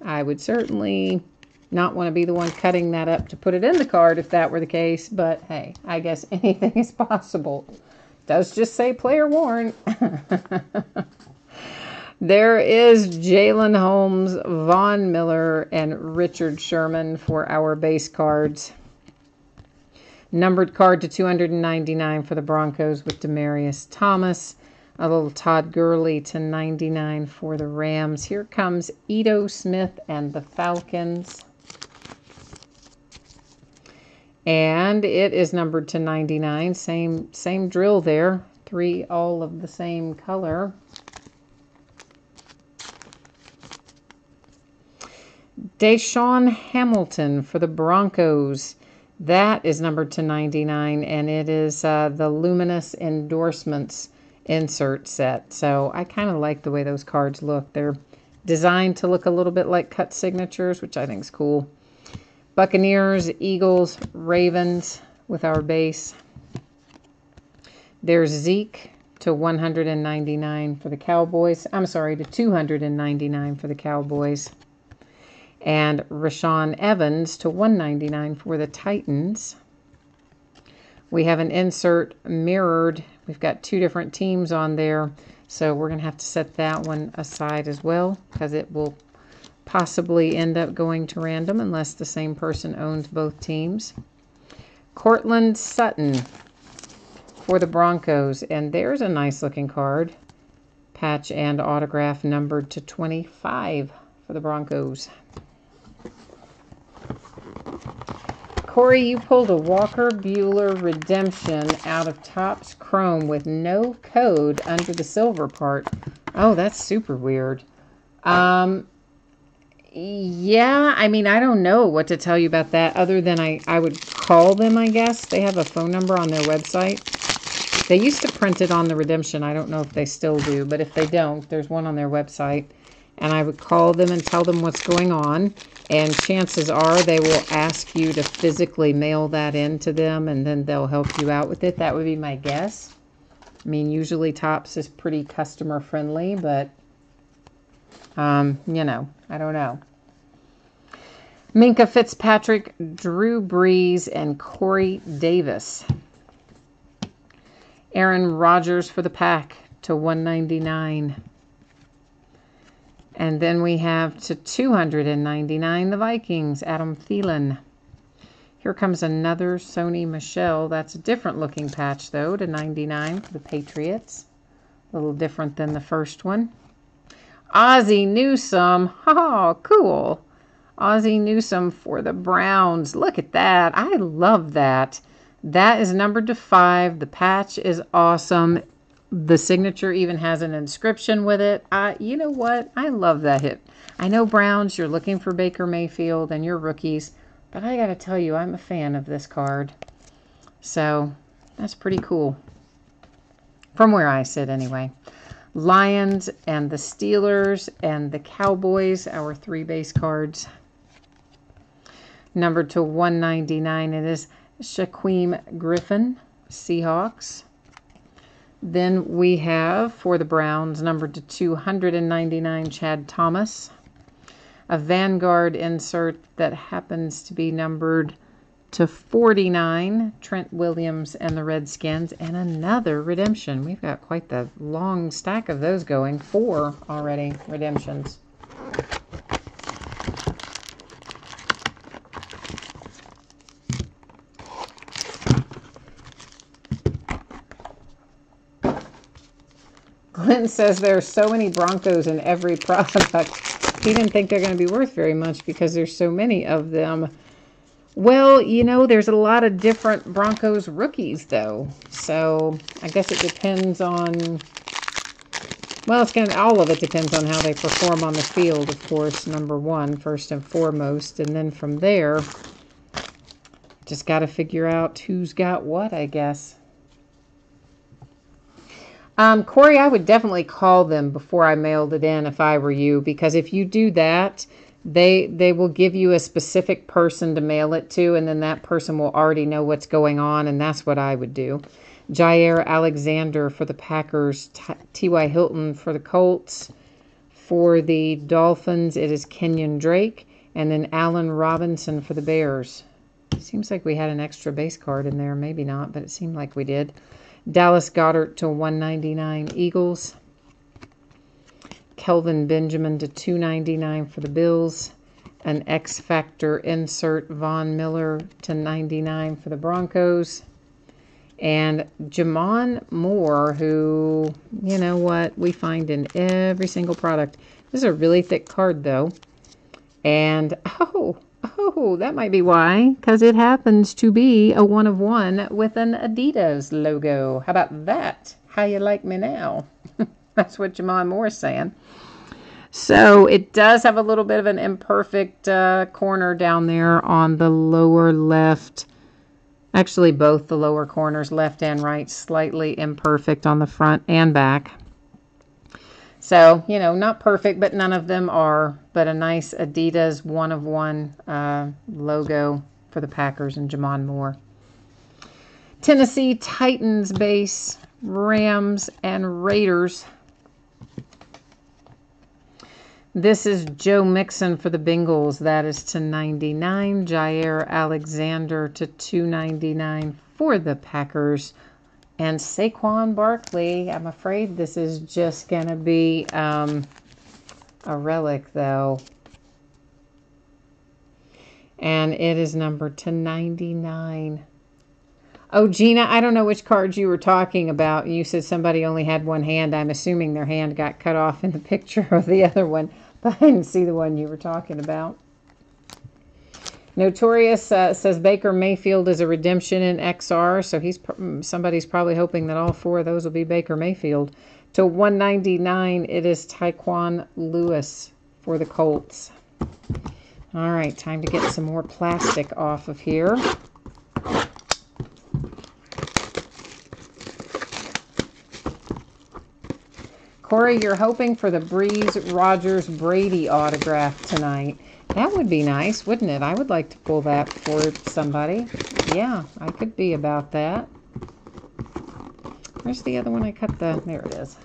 I would certainly not want to be the one cutting that up to put it in the card if that were the case, but hey, I guess anything is possible. Does just say player worn. There is Jalen Holmes, Von Miller, and Richard Sherman for our base cards. Numbered card to 299 for the Broncos with Demaryius Thomas. A little Todd Gurley to 99 for the Rams. Here comes Ito Smith and the Falcons. And it is numbered to 99. Same drill there. 3 all of the same color. Deshaun Hamilton for the Broncos. That is numbered to 99, and it is the Luminous Endorsements insert set. So I kind of like the way those cards look. They're designed to look a little bit like cut signatures, which I think is cool. Buccaneers, Eagles, Ravens with our base. There's Zeke to 199 for the Cowboys. I'm sorry, to 299 for the Cowboys. And Rashaan Evans to 199 for the Titans. We have an insert mirrored. We've got 2 different teams on there, so we're going to have to set that one aside as well because it will possibly end up going to random unless the same person owns both teams. Cortland Sutton for the Broncos, and there's a nice looking card. Patch and autograph numbered to 25 for the Broncos. Corey, you pulled a Walker Buehler Redemption out of Topps Chrome with no code under the silver part. Oh, that's super weird. Yeah, I mean, I don't know what to tell you about that other than I would call them, I guess. They have a phone number on their website. They used to print it on the Redemption. I don't know if they still do, but if they don't, there's one on their website. And I would call them and tell them what's going on. And chances are they will ask you to physically mail that in to them, and then they'll help you out with it. That would be my guess. I mean, usually Topps is pretty customer friendly, but, you know, I don't know. Minkah Fitzpatrick, Drew Brees, and Corey Davis. Aaron Rodgers for the Pack to 199. And then we have to 299 the Vikings, Adam Thielen. Here comes another Sony Michel. That's a different looking patch, though, to 99 for the Patriots. A little different than the first one. Ozzie Newsome. Oh, cool. Ozzie Newsome for the Browns. Look at that. I love that. That is numbered to 5. The patch is awesome. The signature even has an inscription with it. You know what? I love that hit. I know Browns, you're looking for Baker Mayfield and your rookies, but I got to tell you, I'm a fan of this card. So that's pretty cool. From where I sit, anyway. Lions and the Steelers and the Cowboys, our 3 base cards. Numbered to 199, it is Shaquem Griffin, Seahawks. Then we have, for the Browns, numbered to 299, Chad Thomas. A Vanguard insert that happens to be numbered to 49, Trent Williams and the Redskins. And another redemption. We've got quite the long stack of those going. 4 already redemptions. Glenn says there are so many Broncos in every product. He didn't think they're going to be worth very much because there's so many of them. Well, there's a lot of different Broncos rookies, though. So I guess it depends on, well, all of it depends on how they perform on the field, of course, number one, first and foremost. And then from there, just got to figure out who's got what, I guess. Corey, I would definitely call them before I mailed it in if I were you, because if you do that, they will give you a specific person to mail it to, and then that person will already know what's going on, and that's what I would do. Jair Alexander for the Packers, T.Y. Hilton for the Colts. For the Dolphins, it is Kenyon Drake, and then Allen Robinson for the Bears. Seems like we had an extra base card in there. Maybe not, but it seemed like we did. Dallas Goedert to 199 Eagles. Kelvin Benjamin to 299 for the Bills. An X Factor insert Von Miller to 99 for the Broncos. And Jamon Moore, who, you know what, we find in every single product. This is a really thick card, though. And, oh, that might be why, because it happens to be a 1 of 1 with an Adidas logo. How about that? How you like me now? That's what Jamon Moore is saying. So it does have a little bit of an imperfect corner down there on the lower left. Actually, both the lower corners, left and right, slightly imperfect on the front and back. So, not perfect, but none of them are. But a nice Adidas 1 of 1 logo for the Packers and Jamon Moore. Tennessee Titans base, Rams and Raiders. This is Joe Mixon for the Bengals. That is to 99. Jair Alexander to 299 for the Packers. And Saquon Barkley, I'm afraid this is just going to be a relic, though. And it is numbered to 99. Oh, Gina, I don't know which cards you were talking about. You said somebody only had one hand. I'm assuming their hand got cut off in the picture of the other one, but I didn't see the one you were talking about. Notorious says Baker Mayfield is a redemption in XR, so somebody's probably hoping that all 4 of those will be Baker Mayfield. To 199, it is Tyquan Lewis for the Colts. All right, time to get some more plastic off of here. Corey, you're hoping for the Breeze Rogers Brady autograph tonight. That would be nice, wouldn't it? I would like to pull that for somebody. Yeah, I could be about that. Where's the other one I cut the... There it is.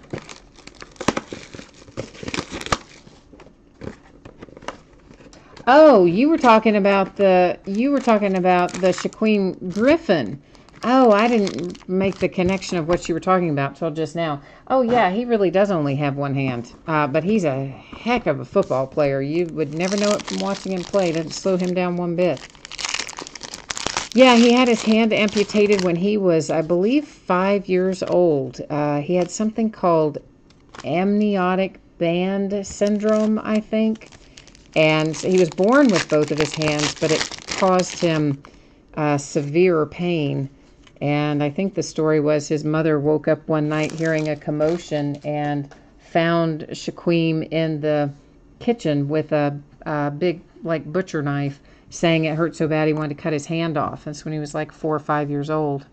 Oh, you were talking about the Shaquem Griffin. Oh, I didn't make the connection of what you were talking about till just now. Oh, yeah, he really does only have one hand. But he's a heck of a football player. You would never know it from watching him play. It doesn't slow him down one bit. Yeah, he had his hand amputated when he was, I believe, 5 years old. He had something called amniotic band syndrome, I think. And he was born with both of his hands, but it caused him severe pain. And I think the story was his mother woke up one night hearing a commotion and found Shaquem in the kitchen with a big, butcher knife, saying it hurt so bad he wanted to cut his hand off. That's when he was 4 or 5 years old.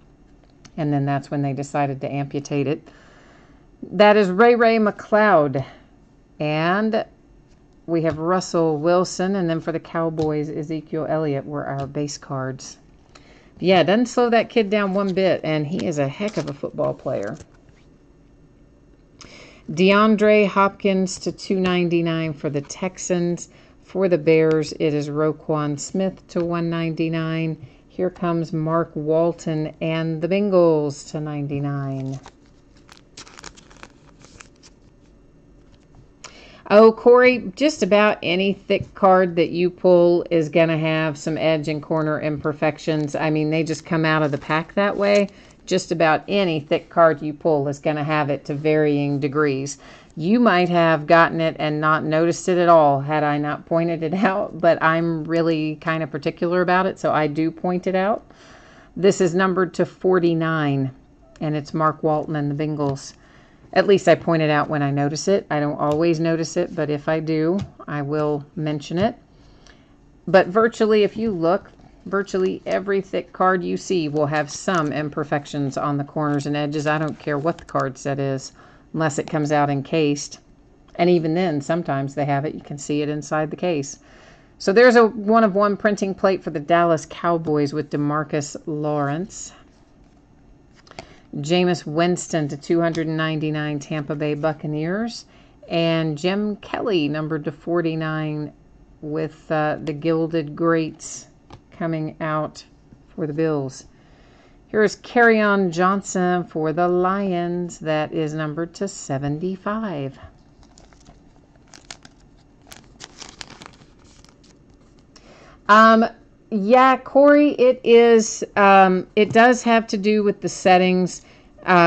And then that's when they decided to amputate it. That is Ray McLeod. And we have Russell Wilson. And then for the Cowboys, Ezekiel Elliott were our base cards. Yeah, it doesn't slow that kid down one bit, and he is a heck of a football player. DeAndre Hopkins to 299 for the Texans. For the Bears, it is Roquan Smith to 199. Here comes Mark Walton and the Bengals to 99. Oh, Corey, just about any thick card that you pull is going to have some edge and corner imperfections. I mean, they just come out of the pack that way. just about any thick card you pull is going to have it to varying degrees. You might have gotten it and not noticed it at all had I not pointed it out, but I'm really kind of particular about it, so I do point it out. This is numbered to 49, and it's Mark Walton and the Bengals. At least I point it out when I notice it. I don't always notice it, but if I do, I will mention it. But virtually, if you look, virtually every thick card you see will have some imperfections on the corners and edges. I don't care what the card set is, unless it comes out encased. And even then, sometimes they have it. You can see it inside the case. So there's a 1-of-1 printing plate for the Dallas Cowboys with DeMarcus Lawrence. Jameis Winston to 299, Tampa Bay Buccaneers. And Jim Kelly, numbered to 49, with the Gilded Greats coming out for the Bills. Here is Kerryon Johnson for the Lions. That is numbered to 75. Yeah, Corey, it is, it does have to do with the settings,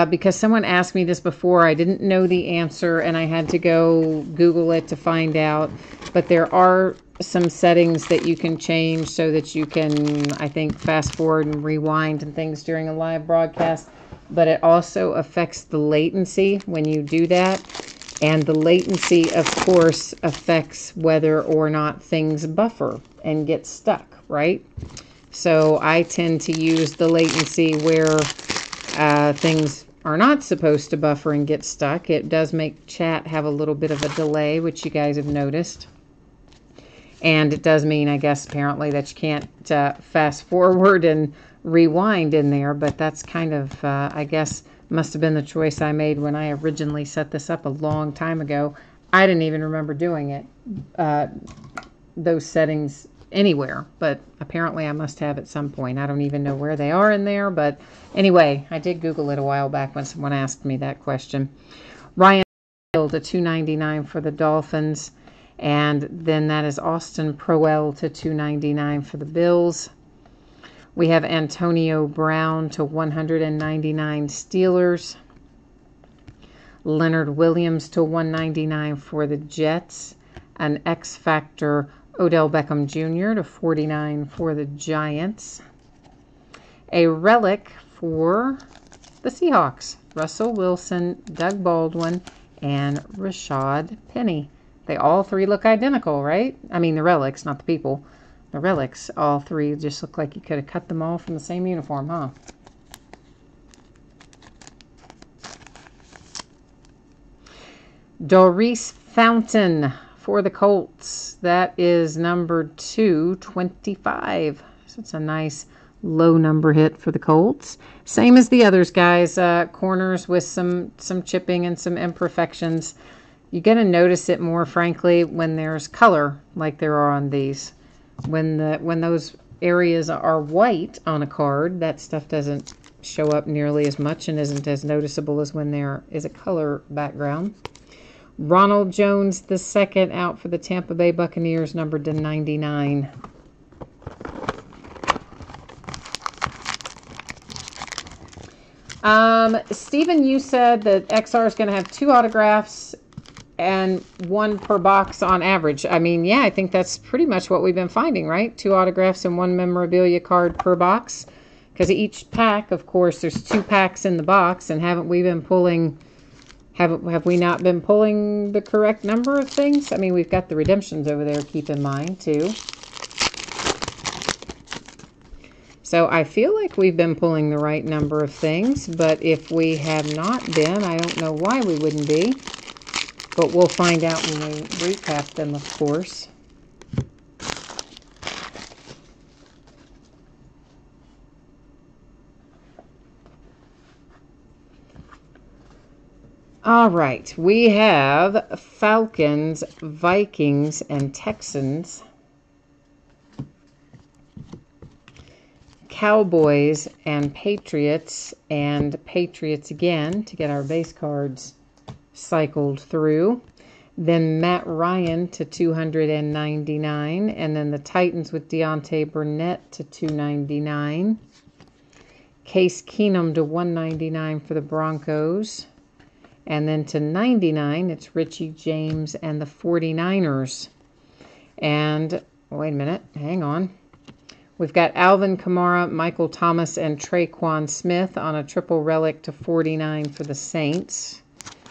because someone asked me this before. I didn't know the answer, and I had to go Google it to find out. But there are some settings that you can change so that you can, I think, fast forward and rewind and things during a live broadcast. But it also affects the latency when you do that. And the latency, of course, affects whether or not things buffer and get stuck, right? So I tend to use the latency where things are not supposed to buffer and get stuck. It does make chat have a little bit of a delay, which you guys have noticed. And it does mean, I guess, apparently, that you can't fast forward and rewind in there. But that's kind of, I guess, must have been the choice I made when I originally set this up a long time ago. I didn't even remember doing it, those settings anywhere, but apparently I must have at some point. I don't even know where they are in there, but anyway, I did Google it a while back when someone asked me that question. Ryan Hill to 299 for the Dolphins, and then that is Austin Proell to 299 for the Bills. We have Antonio Brown to 199 Steelers. Leonard Williams to 199 for the Jets. An X Factor Odell Beckham Jr. to 49 for the Giants. A relic for the Seahawks. Russell Wilson, Doug Baldwin, and Rashad Penny. They all three look identical, right? I mean, the relics, not the people. The relics, all three just look like you could have cut them all from the same uniform, huh? Doris Fountain for the Colts. That is number 225. So it's a nice low number hit for the Colts. Same as the others, guys. Corners with some chipping and some imperfections. You're going to notice it more, frankly, when there's color like there are on these. When those areas are white on a card, that stuff doesn't show up nearly as much and isn't as noticeable as when there is a color background. Ronald Jones II out for the Tampa Bay Buccaneers, numbered to 99. Stephen, you said that XR is going to have 2 autographs and 1 per box on average. I mean, yeah, I think that's pretty much what we've been finding, right? 2 autographs and 1 memorabilia card per box. Because each pack, of course, there's 2 packs in the box, and haven't we been pulling... Have we not been pulling the correct number of things? I mean, we've got the redemptions over there, keep in mind, too. So I feel like we've been pulling the right number of things, but if we have not been, I don't know why we wouldn't be. But we'll find out when we recap them, of course. All right, we have Falcons, Vikings, and Texans. Cowboys and Patriots again to get our base cards cycled through. Then Matt Ryan to 299, and then the Titans with Deontay Burnett to 299. Case Keenum to 199 for the Broncos. And then to 99, it's Richie James and the 49ers. And, wait a minute, hang on. We've got Alvin Kamara, Michael Thomas, and Traquan Smith on a triple relic to 49 for the Saints.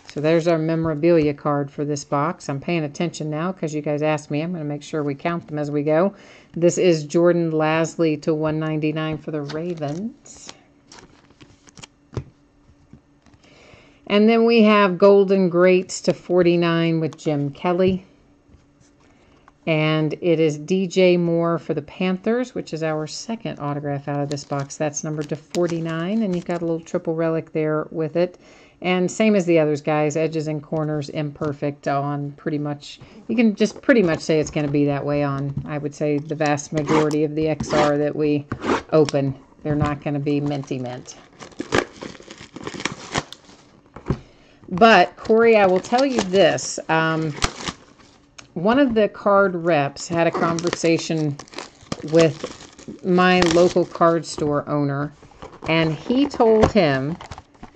So there's our memorabilia card for this box. I'm paying attention now because you guys asked me. I'm going to make sure we count them as we go. This is Jordan Lasley to 199 for the Ravens. And then we have Golden Greats to 49 with Jim Kelly. And it is DJ Moore for the Panthers, which is our second autograph out of this box. That's numbered to 49, and you've got a little triple relic there with it. And same as the others, guys, edges and corners imperfect on pretty much, you can just pretty much say it's going to be that way on, I would say, the vast majority of the XR that we open. They're not going to be minty mint. But, Corey, I will tell you this. One of the card reps had a conversation with my local card store owner, and he told him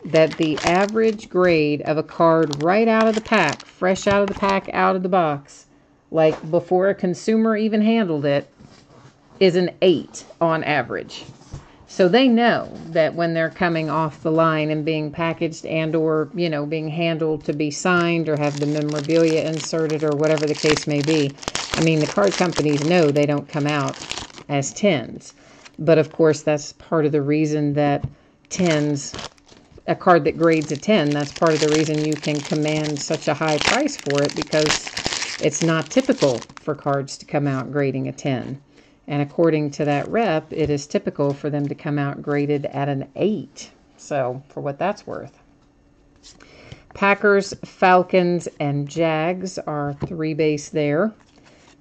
that the average grade of a card right out of the pack, fresh out of the pack, out of the box, like before a consumer even handled it, is an 8 on average. So they know that when they're coming off the line and being packaged and or, you know, being handled to be signed or have the memorabilia inserted or whatever the case may be. I mean, the card companies know they don't come out as 10s. But of course, that's part of the reason that 10s, a card that grades a 10, that's part of the reason you can command such a high price for it, because it's not typical for cards to come out grading a 10. And according to that rep, it is typical for them to come out graded at an 8. So, for what that's worth. Packers, Falcons, and Jags are 3 base there.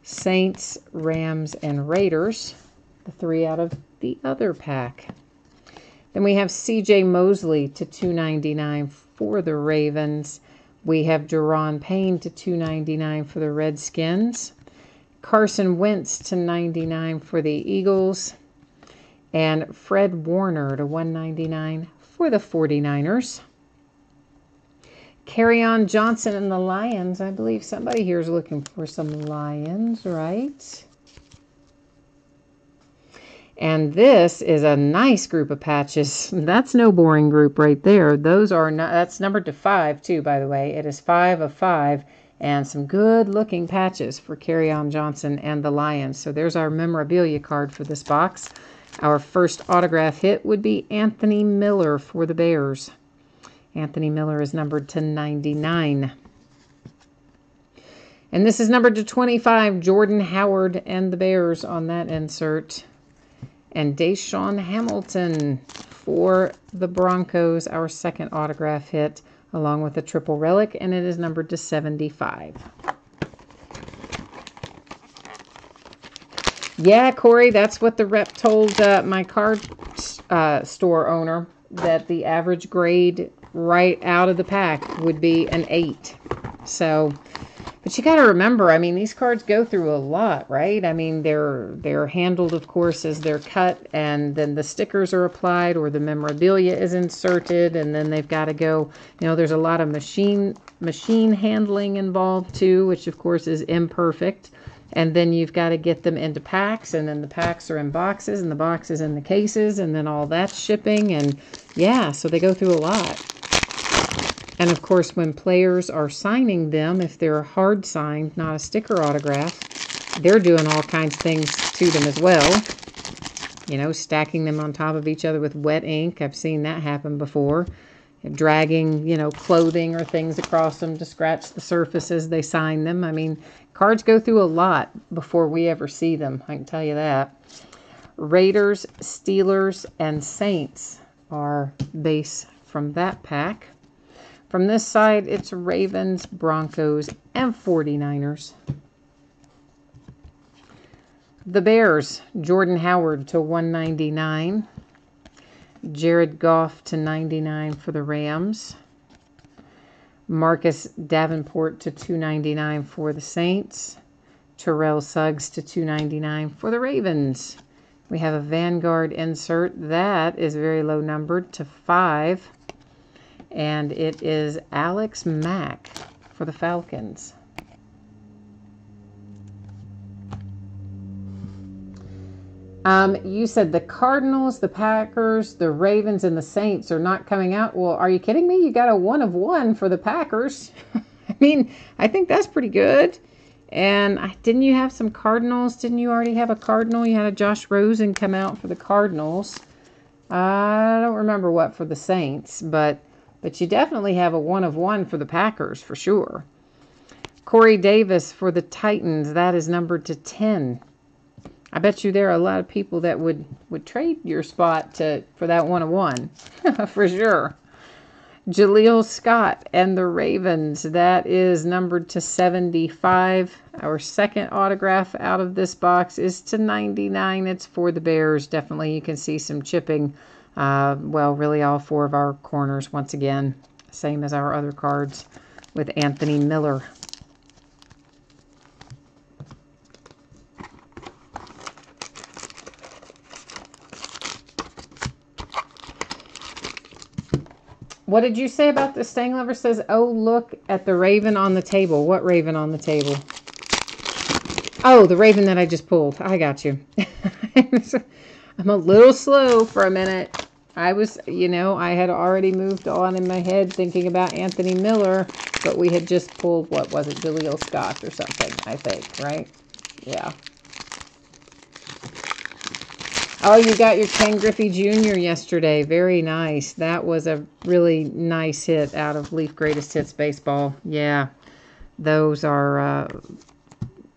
Saints, Rams, and Raiders, the 3 out of the other pack. Then we have C.J. Mosley to 299 for the Ravens. We have Daron Payne to 299 for the Redskins. Carson Wentz to 99 for the Eagles. And Fred Warner to 199 for the 49ers. Kerryon Johnson and the Lions. I believe somebody here is looking for some Lions, right? And this is a nice group of patches. That's no boring group right there. Those are not, that's numbered to 5 too, by the way. It is 5 of 5. And some good looking patches for Kerryon Johnson and the Lions. So there's our memorabilia card for this box. Our first autograph hit would be Anthony Miller for the Bears. Anthony Miller is numbered to 99. And this is numbered to 25, Jordan Howard and the Bears on that insert. And Deshaun Hamilton for the Broncos, our second autograph hit, along with a triple relic, and it is numbered to 75. Yeah, Corey, that's what the rep told my card store owner, that the average grade right out of the pack would be an 8. So, but you got to remember, I mean, these cards go through a lot, right? I mean, they're handled, of course, as they're cut, and then the stickers are applied or the memorabilia is inserted, and then they've got to go, you know, there's a lot of machine handling involved too, which of course is imperfect. And then you've got to get them into packs, and then the packs are in boxes, and the boxes in the cases, and then all that's shipping, and yeah, so they go through a lot. And of course, when players are signing them, if they're hard signed, not a sticker autograph, they're doing all kinds of things to them as well. You know, stacking them on top of each other with wet ink. I've seen that happen before. Dragging, you know, clothing or things across them to scratch the surface as they sign them. I mean, cards go through a lot before we ever see them. I can tell you that. Raiders, Steelers, and Saints are base from that pack. From this side, it's Ravens, Broncos, and 49ers. The Bears, Jordan Howard to 199. Jared Goff to 99 for the Rams. Marcus Davenport to 299 for the Saints. Terrell Suggs to 299 for the Ravens. We have a Vanguard insert. That is very low numbered to 5. And it is Alex Mack for the Falcons. You said the Cardinals, the Packers, the Ravens, and the Saints are not coming out. Well, are you kidding me? You got a 1 of 1 for the Packers. I mean, I think that's pretty good. And didn't you have some Cardinals? Didn't you already have a Cardinal? You had a Josh Rosen come out for the Cardinals. I don't remember what for the Saints, but you definitely have a 1 of 1 for the Packers for sure. Corey Davis for the Titans. That is numbered to 10. I bet you there are a lot of people that would trade your spot for that 1 of 1 for sure. Jaleel Scott and the Ravens. That is numbered to 75. Our second autograph out of this box is to 99. It's for the Bears. Definitely you can see some chipping. Well, really all 4 of our corners once again. Same as our other cards with Anthony Miller. What did you say about the Staying Lover says, oh, look at the raven on the table. What raven on the table? Oh, the raven that I just pulled. I got you. I'm a little slow for a minute. I was, I had already moved on in my head thinking about Anthony Miller, but we had just pulled, what was it, Jaleel Scott or something, I think, right? Yeah. Oh, you got your Ken Griffey Jr. yesterday. Very nice. That was a really nice hit out of Leaf Greatest Hits Baseball. Yeah, those are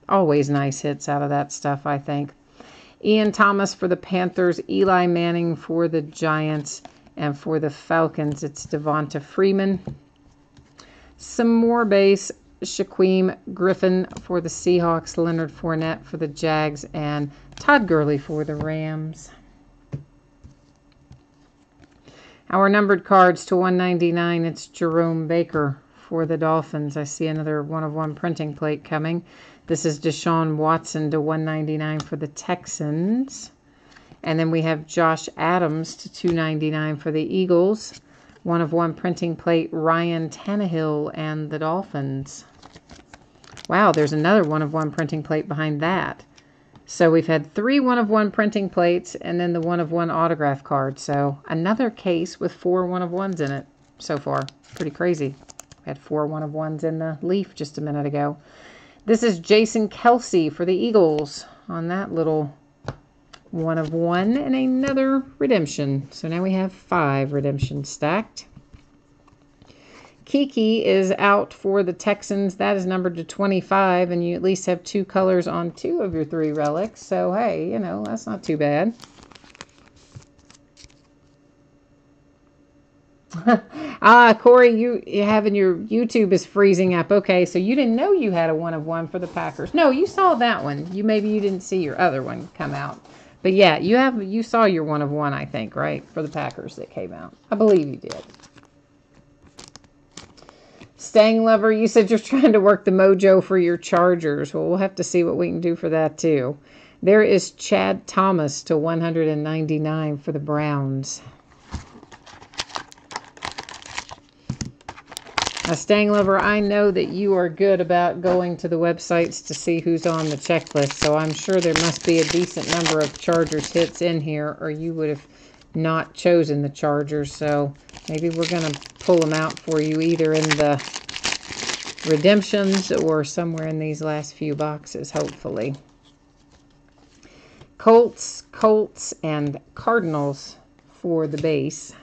always nice hits out of that stuff, I think. Ian Thomas for the Panthers, Eli Manning for the Giants, and for the Falcons, it's Devonta Freeman. Some more base, Shaquem Griffin for the Seahawks, Leonard Fournette for the Jags, and Todd Gurley for the Rams. Our numbered cards to 199, it's Jerome Baker for the Dolphins. I see another 1 of 1 printing plate coming. This is Deshaun Watson to 199 for the Texans. And then we have Josh Adams to 299 for the Eagles. 1 of 1 printing plate, Ryan Tannehill and the Dolphins. Wow, there's another 1 of 1 printing plate behind that. So we've had 3 1 of 1 printing plates and then the 1 of 1 autograph card. So another case with 4 1 of 1s in it so far. Pretty crazy. We had 4 1 of 1s in the Leaf just a minute ago. This is Jason Kelsey for the Eagles on that little 1 of 1 and another redemption. So now we have 5 redemptions stacked. Kiki is out for the Texans. That is numbered to 25, and you at least have 2 colors on 2 of your 3 relics. So, hey, that's not too bad. Corey, you having your YouTube is freezing up. Okay, so you didn't know you had a 1 of 1 for the Packers. No, you saw that one. Maybe you didn't see your other one come out. But yeah, you saw your 1 of 1, I think, right? For the Packers that came out. I believe you did. Staying Lover, you said you're trying to work the mojo for your Chargers. Well, we'll have to see what we can do for that, too. There is Chad Thomas to 199 for the Browns. Now, Staying Lover, I know that you are good about going to the websites to see who's on the checklist, so I'm sure there must be a decent number of Chargers hits in here, or you would have not chosen the Chargers. So maybe we're going to pull them out for you either in the redemptions or somewhere in these last few boxes, hopefully. Colts, and Cardinals for the base.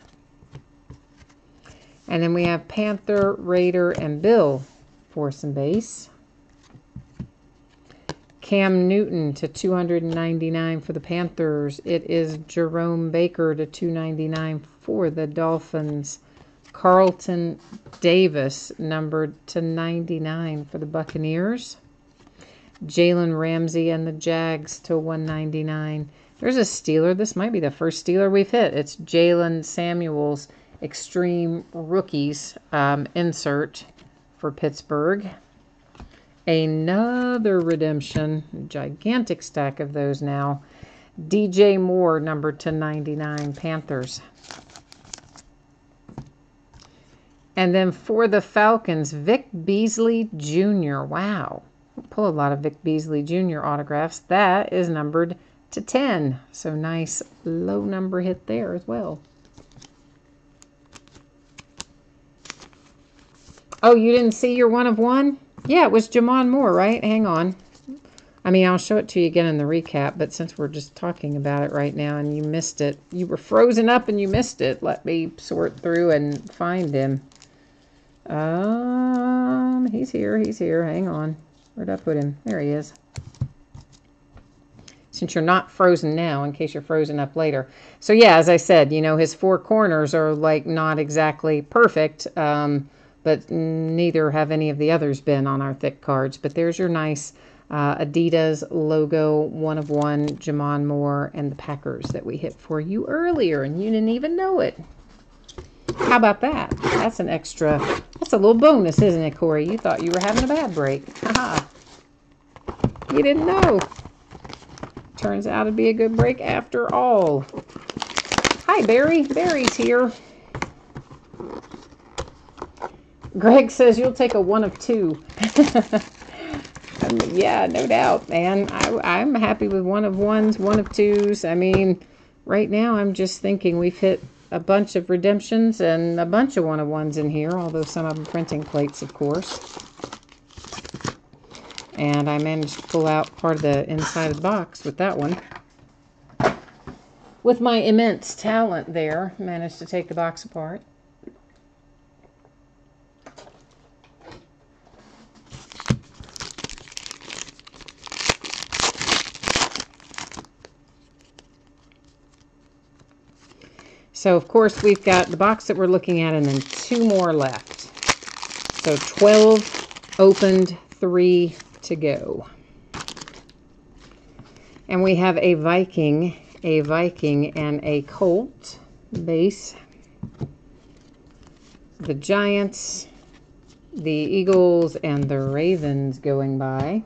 And then we have Panther, Raider, and Bill for some base. Cam Newton to 299 for the Panthers. It is Jerome Baker to 299 for the Dolphins. Carlton Davis numbered to 99 for the Buccaneers. Jalen Ramsey and the Jags to 199. There's a Steeler. This might be the first Steeler we've hit. It's Jalen Samuels Extreme Rookies insert for Pittsburgh. Another redemption. Gigantic stack of those now. DJ Moore, numbered to 99, Panthers. And then for the Falcons, Vic Beasley Jr. Wow. We'll pull a lot of Vic Beasley Jr. autographs. That is numbered to 10. So nice low number hit there as well. Oh, you didn't see your 1 of 1? Yeah, it was Jamon Moore, right? Hang on. I mean, I'll show it to you again in the recap, but since we're just talking about it right now and you missed it, you were frozen up and you missed it. Let me sort through and find him. He's here. Hang on. Where'd I put him? There he is. Since you're not frozen now, in case you're frozen up later. So yeah, as I said, you know, his 4 corners are like not exactly perfect, but neither have any of the others been on our thick cards. But there's your nice Adidas logo, 1 of 1, Jamon Moore, and the Packers that we hit for you earlier, and you didn't even know it. How about that? That's an extra, that's a little bonus, isn't it, Corey? You thought you were having a bad break. Haha. You didn't know. Turns out to be a good break after all. Hi, Barry. Barry's here. Greg says you'll take a 1 of 2. Yeah, no doubt, man. I'm happy with 1 of 1s, 1 of 2s. I mean, right now I'm just thinking we've hit a bunch of redemptions and a bunch of 1 of 1s in here, although some of them printing plates, of course. And I managed to pull out part of the inside of the box with that one. With my immense talent there, managed to take the box apart. So, of course, we've got the box that we're looking at and then 2 more left. So, 12 opened, 3 to go. And we have a Viking, and a Colt base. The Giants, the Eagles, and the Ravens going by.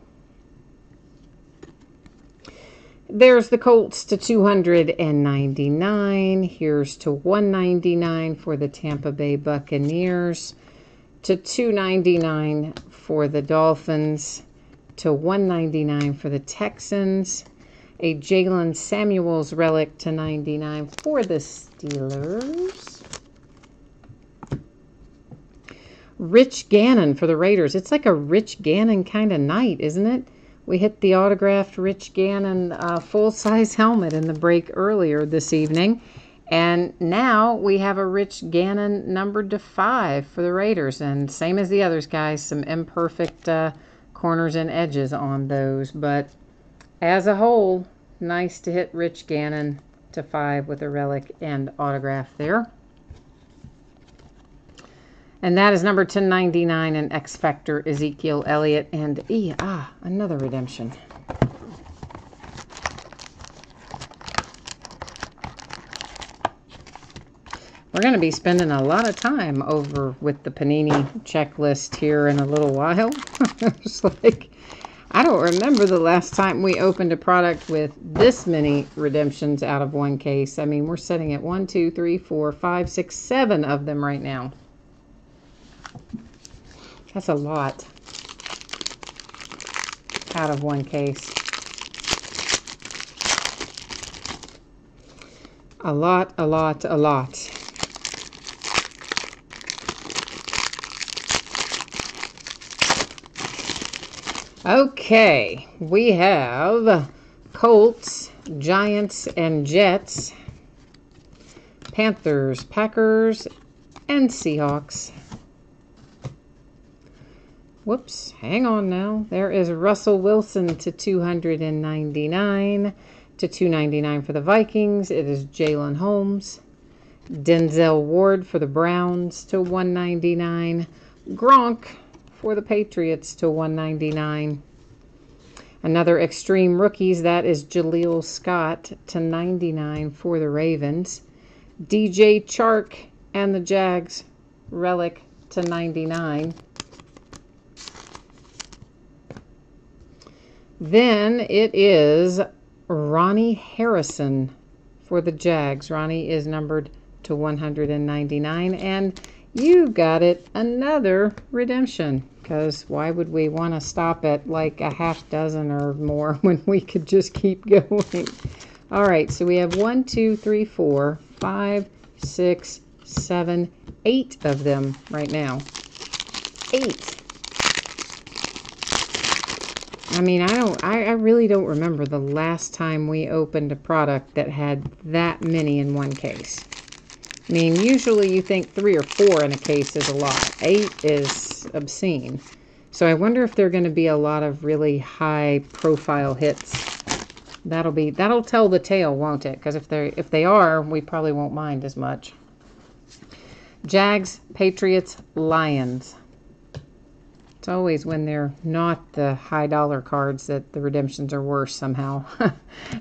There's the Colts to 299. Here's to 199 for the Tampa Bay Buccaneers. To 299 for the Dolphins. To 199 for the Texans. A Jalen Samuels relic to 99 for the Steelers. Rich Gannon for the Raiders. It's like a Rich Gannon kind of night, isn't it? We hit the autographed Rich Gannon full-size helmet in the break earlier this evening. And now we have a Rich Gannon numbered to 5 for the Raiders. And same as the others, guys, some imperfect corners and edges on those. But as a whole, nice to hit Rich Gannon to 5 with a relic and autograph there. And that is number 1099 and X Factor Ezekiel Elliott and another redemption. We're going to be spending a lot of time over with the Panini checklist here in a little while. It's like, I don't remember the last time we opened a product with this many redemptions out of one case. I mean, we're sitting at 1, 2, 3, 4, 5, 6, 7 of them right now. That's a lot out of one case. A lot. Okay, we have Colts, Giants, and Jets, Panthers, Packers, and Seahawks. Whoops, hang on now. There is Russell Wilson to 299. To 299 for the Vikings. It is Jalen Holmes. Denzel Ward for the Browns to 199. Gronk for the Patriots to 199. Another Extreme Rookies, that is Jaleel Scott to 99 for the Ravens. DJ Chark and the Jags relic to 99. Then it is Ronnie Harrison for the Jags. Ronnie is numbered to 199, and you got it, another redemption, because why would we want to stop at like a half dozen or more when we could just keep going? All right, so we have 1, 2, 3, 4, 5, 6, 7, 8 of them right now. 8. I mean, I really don't remember the last time we opened a product that had that many in one case. I mean, usually you think 3 or 4 in a case is a lot. 8 is obscene. So I wonder if there are going to be a lot of really high profile hits. That'll tell the tale, won't it? Because if they are, we probably won't mind as much. Jags, Patriots, Lions. It's always when they're not the high dollar cards that the redemptions are worse somehow.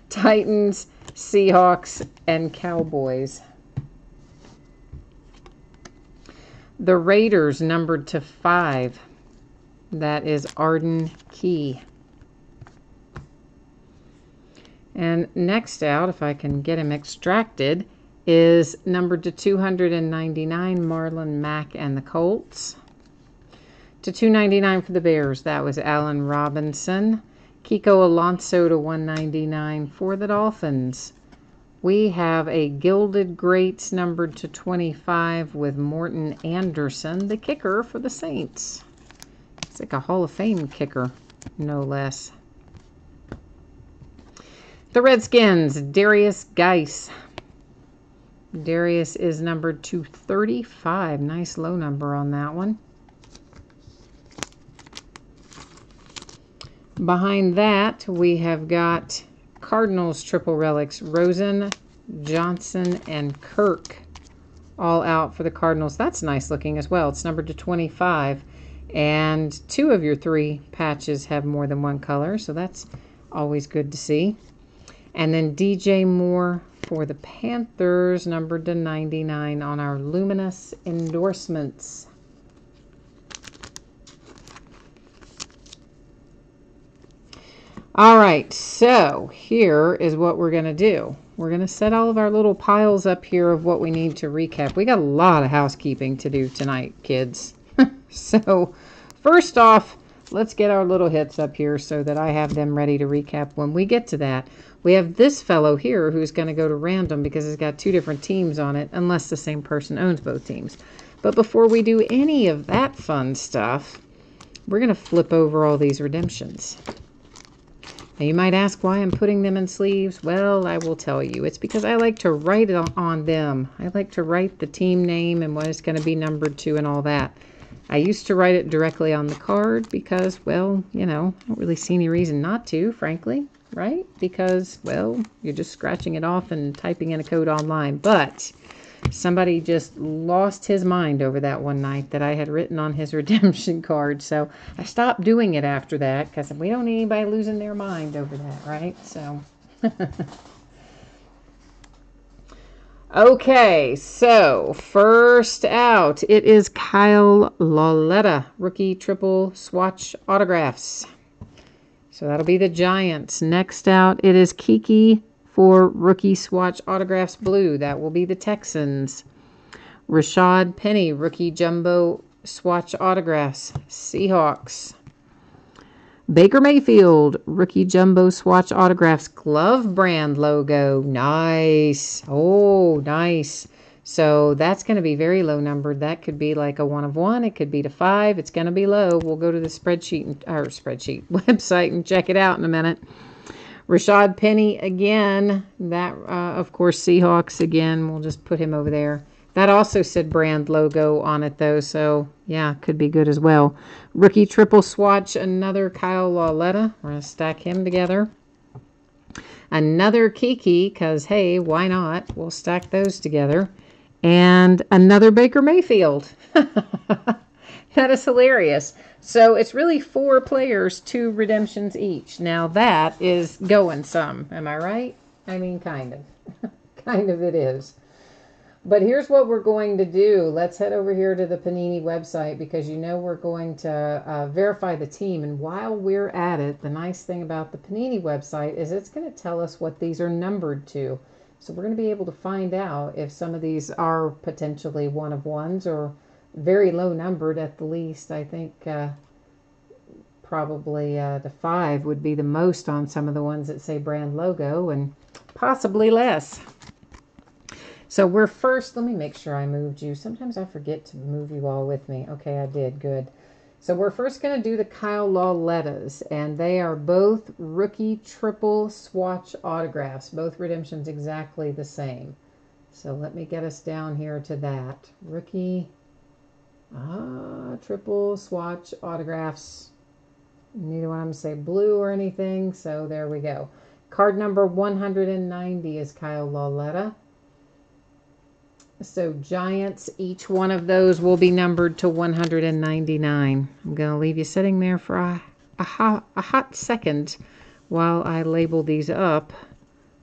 Titans, Seahawks, and Cowboys. The Raiders numbered to 5. That is Arden Key. And next out, if I can get him extracted, is numbered to 299, Marlon Mack and the Colts. To 299 for the Bears, that was Allen Robinson. Kiko Alonso to 199 for the Dolphins. We have a Gilded Greats numbered to 25 with Morton Anderson, the kicker for the Saints. It's like a Hall of Fame kicker, no less. The Redskins, Darius Geis. Darius is numbered to 35. Nice low number on that one. Behind that, we have got Cardinals triple relics, Rosen, Johnson, and Kirk, all out for the Cardinals. That's nice looking as well. It's numbered to 25, and 2 of your 3 patches have more than one color, so that's always good to see. And then DJ Moore for the Panthers, numbered to 99 on our luminous endorsements. All right, so here is what we're going to do. We're going to set all of our little piles up here of what we need to recap. We got a lot of housekeeping to do tonight, kids. So first off, let's get our little hits up here so that I have them ready to recap when we get to that. We have this fellow here who's going to go to random because it's got 2 different teams on it, unless the same person owns both teams. But before we do any of that fun stuff, we're going to flip over all these redemptions. Now you might ask why I'm putting them in sleeves. Well, I will tell you. It's because I like to write it on them. I like to write the team name and what it's going to be numbered to and all that. I used to write it directly on the card because, well, you know, I don't really see any reason not to, frankly, right? Because, well, you're just scratching it off and typing in a code online. But somebody just lost his mind over that one night that I had written on his redemption card. So I stopped doing it after that because we don't need anybody losing their mind over that, right? So, okay, so first out, it is Kyle Lauletta, rookie triple swatch autographs. So that'll be the Giants. Next out, it is Kiki for rookie swatch autographs blue. That will be the Texans. Rashad Penny, rookie jumbo swatch autographs, Seahawks. Baker Mayfield, rookie jumbo swatch autographs, glove brand logo. Nice. Oh, nice. So that's going to be very low numbered. That could be like a 1 of 1. It could be to 5. It's going to be low. We'll go to the website and check it out in a minute. Rashad Penny again. That, of course, Seahawks again. We'll just put him over there. That also said brand logo on it, though. So, yeah, could be good as well. Rookie triple swatch, another Kyle Lauletta. We're going to stack him together. Another Kiki, because, hey, why not? We'll stack those together. And another Baker Mayfield. That is hilarious. So it's really 4 players, 2 redemptions each. Now that is going some. Am I right? I mean, kind of. Kind of it is. But here's what we're going to do. Let's head over here to the Panini website because you know we're going to verify the team. And while we're at it, the nice thing about the Panini website is it's going to tell us what these are numbered to. So we're going to be able to find out if some of these are potentially one of ones or very low numbered at the least. I think probably the 5 would be the most on some of the ones that say brand logo and possibly less. So we're first, let me make sure I moved you. Sometimes I forget to move you all with me. Okay, I did, good. So we're first going to do the Kyle Laulettas, and they are both rookie triple swatch autographs. Both redemptions exactly the same. So let me get us down here to that. Rookie triple swatch autographs. Neither one of them say blue or anything, so there we go. Card number 190 is Kyle Lauletta. So Giants, each one of those will be numbered to 199. I'm going to leave you sitting there for a hot second while I label these up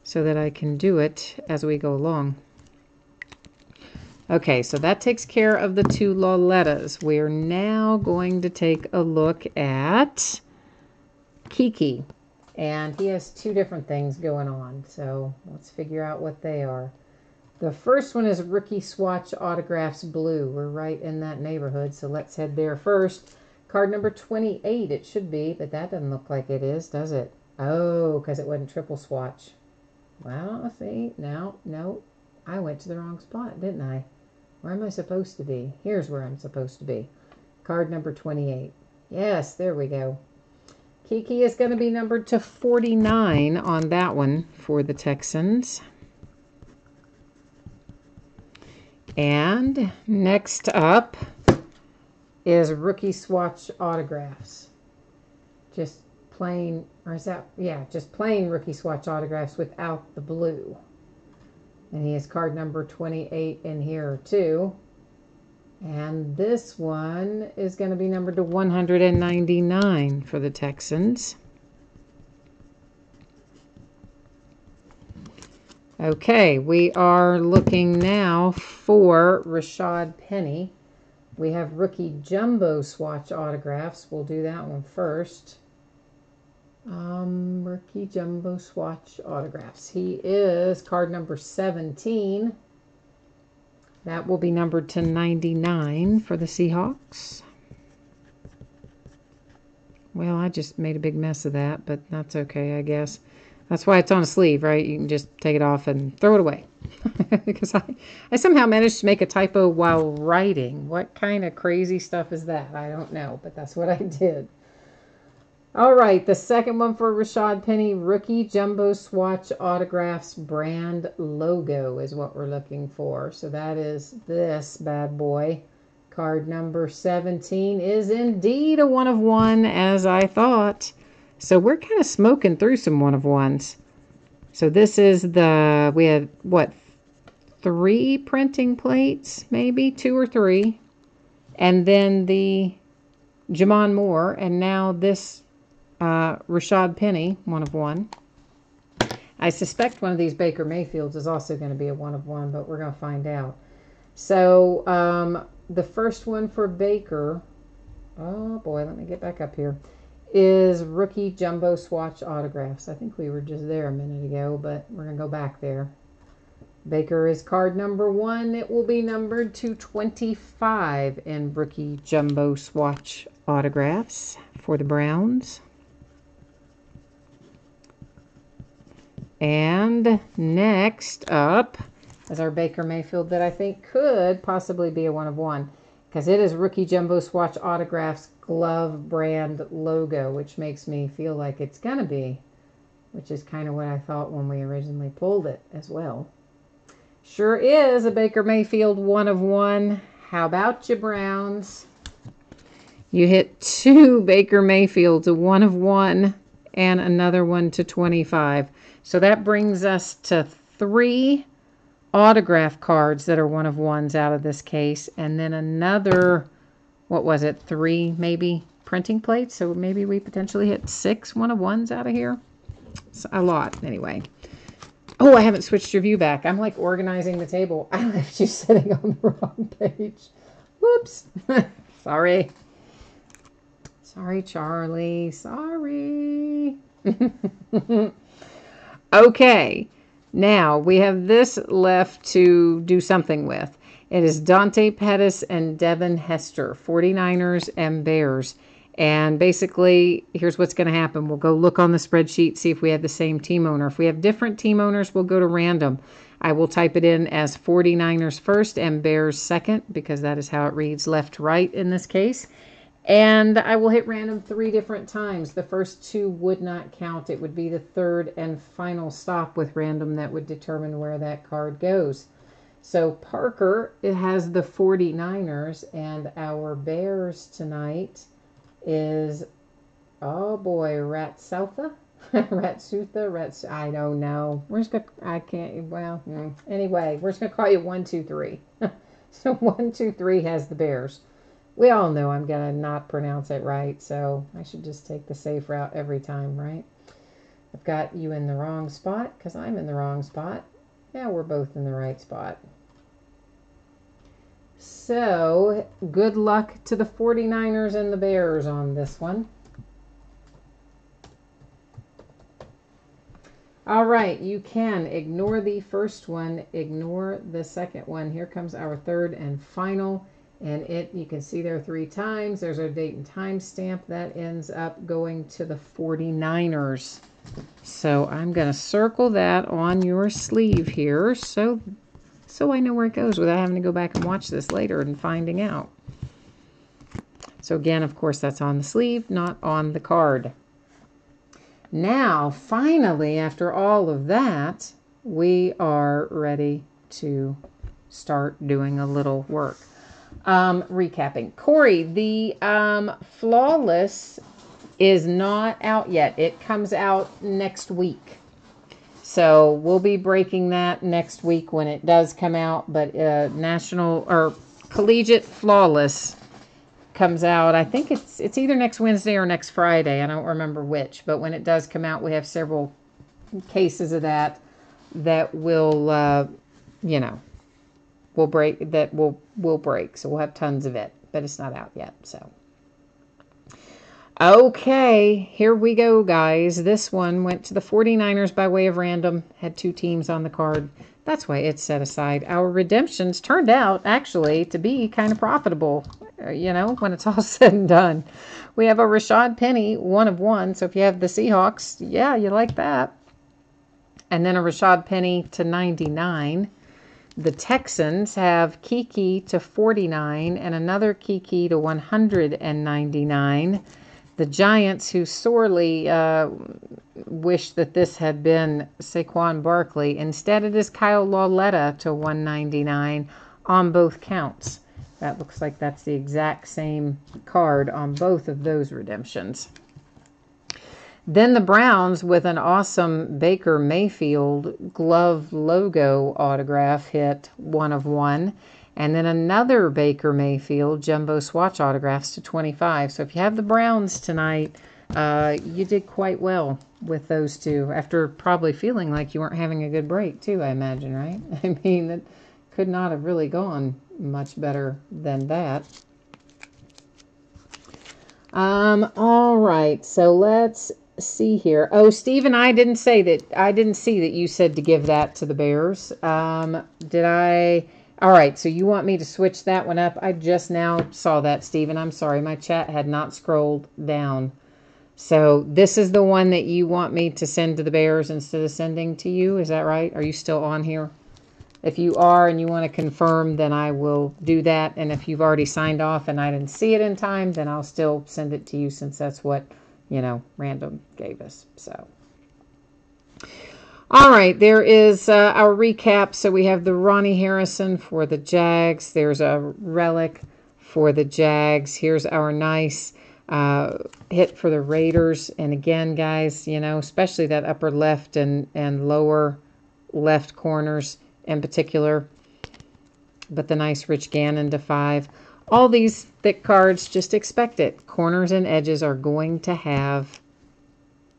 so that I can do it as we go along. Okay, so that takes care of the 2 Laulettas. We're now going to take a look at Kiki. And he has 2 different things going on. So let's figure out what they are. The first one is Rookie Swatch Autographs Blue. We're right in that neighborhood, so let's head there first. Card number 28 it should be, but that doesn't look like it is, does it? Oh, because it wasn't triple swatch. Well, see, no, I went to the wrong spot, didn't I? Where am I supposed to be? Here's where I'm supposed to be. Card number 28. Yes, there we go. Kiki is going to be numbered to 49 on that one for the Texans. And next up is Rookie Swatch Autographs. Just plain, or is that, yeah, just plain Rookie Swatch Autographs without the blue. And he has card number 28 in here too. And this one is going to be numbered to 199 for the Texans. Okay, we are looking now for Rashad Penny. We have rookie jumbo swatch autographs. We'll do that one first. Rookie jumbo swatch autographs. He is card number 17. That will be numbered to 99 for the Seahawks. Well, I just made a big mess of that, but that's okay, I guess. That's why it's on a sleeve, right? You can just take it off and throw it away. Because I somehow managed to make a typo while writing. What kind of crazy stuff is that? I don't know, but that's what I did. All right, the second one for Rashad Penny, rookie jumbo swatch autographs brand logo is what we're looking for. So that is this bad boy. Card number 17 is indeed a 1 of 1, as I thought. So we're kind of smoking through some 1 of 1s. So this is the, we had, what, 3 printing plates, maybe 2 or 3. And then the Jamon Moore, and now this Rashad Penny, 1 of 1. I suspect one of these Baker Mayfields is also going to be a 1 of 1, but we're going to find out. So the first one for Baker, oh boy, let me get back up here, is rookie jumbo swatch autographs. I think we were just there a minute ago, but we're going to go back there. Baker is card number 1. It will be numbered to 25 in rookie jumbo swatch autographs for the Browns. And next up is our Baker Mayfield that I think could possibly be a 1 of 1. Because it is rookie jumbo swatch autographs glove brand logo, which makes me feel like it's going to be, which is kind of what I thought when we originally pulled it as well. Sure is a Baker Mayfield 1 of 1. How about you, Browns? You hit 2 Baker Mayfields, a 1 of 1 and another one to 25. So that brings us to 3 autograph cards that are 1 of 1s out of this case, and then another, what was it, 3 maybe printing plates. So maybe we potentially hit 6 1 of 1s out of here. It's a lot anyway. Oh, I haven't switched your view back. I'm like organizing the table. I left you sitting on the wrong page. Whoops. Sorry. Sorry, Charlie. Sorry. Okay. Now we have this left to do something with. It is Dante Pettis and Devin Hester, 49ers and Bears. And basically, here's what's going to happen. We'll go look on the spreadsheet, see if we have the same team owner. If we have different team owners, we'll go to random. I will type it in as 49ers first and Bears second, because that is how it reads left to right in this case. And I will hit random 3 different times. The first 2 would not count. It would be the third and final stop with random that would determine where that card goes. So Parker, it has the 49ers, and our Bears tonight is, oh boy, Ratsutha? Ratsutha? I don't know. We're just gonna, I can't, well, anyway, we're just going to call you 1, 2, 3. So 1, 2, 3 has the Bears. We all know I'm going to not pronounce it right, so I should just take the safe route every time, right? I've got you in the wrong spot because I'm in the wrong spot. Yeah, we're both in the right spot. So, good luck to the 49ers and the Bears on this one. All right, you can ignore the first one, ignore the second one. Here comes our third and final, and you can see there 3 times. There's our date and time stamp. That ends up going to the 49ers. So I'm going to circle that on your sleeve here so I know where it goes without having to go back and watch this later and finding out. So again, of course, that's on the sleeve, not on the card. Now, finally, after all of that, we are ready to start doing a little work. Recapping. Corey, the Flawless is not out yet. It comes out next week. So we'll be breaking that next week when it does come out. But National or Collegiate Flawless comes out. I think it's either next Wednesday or next Friday. I don't remember which. But when it does come out, we have several cases of that will, will break. That will break. So we'll have tons of it. But it's not out yet. So. Okay, here we go, guys. This one went to the 49ers by way of random. Had 2 teams on the card. That's why it's set aside. Our redemptions turned out, actually, to be kind of profitable, when it's all said and done. We have a Rashad Penny, 1 of 1. So if you have the Seahawks, yeah, you like that. And then a Rashad Penny to 99. The Texans have Kiki to 49 and another Kiki to 199. The Giants, who sorely wish that this had been Saquon Barkley, instead it is Kyle Lauletta to 199 on both counts. That looks like that's the exact same card on both of those redemptions. Then the Browns with an awesome Baker Mayfield glove logo autograph hit 1 of 1. And then another Baker Mayfield jumbo swatch autographs to 25. So if you have the Browns tonight, you did quite well with those 2. After probably feeling like you weren't having a good break too, I imagine, right? I mean, it could not have really gone much better than that. All right, so let's see here. Oh, Stephen, I didn't see that you said to give that to the Bears. Did I? All right, so you want me to switch that one up? I just now saw that, Stephen. I'm sorry, my chat had not scrolled down. So this is the one that you want me to send to the Bears instead of sending to you. Is that right? Are you still on here? If you are and you want to confirm, then I will do that. And if you've already signed off and I didn't see it in time, then I'll still send it to you since that's what, random gave us. So. All right, there is our recap. So we have the Ronnie Harrison for the Jags. There's a relic for the Jags. Here's our nice hit for the Raiders. And again, guys, especially that upper left and lower left corners in particular. But the nice Rich Gannon to 5. All these thick cards, just expect it. Corners and edges are going to have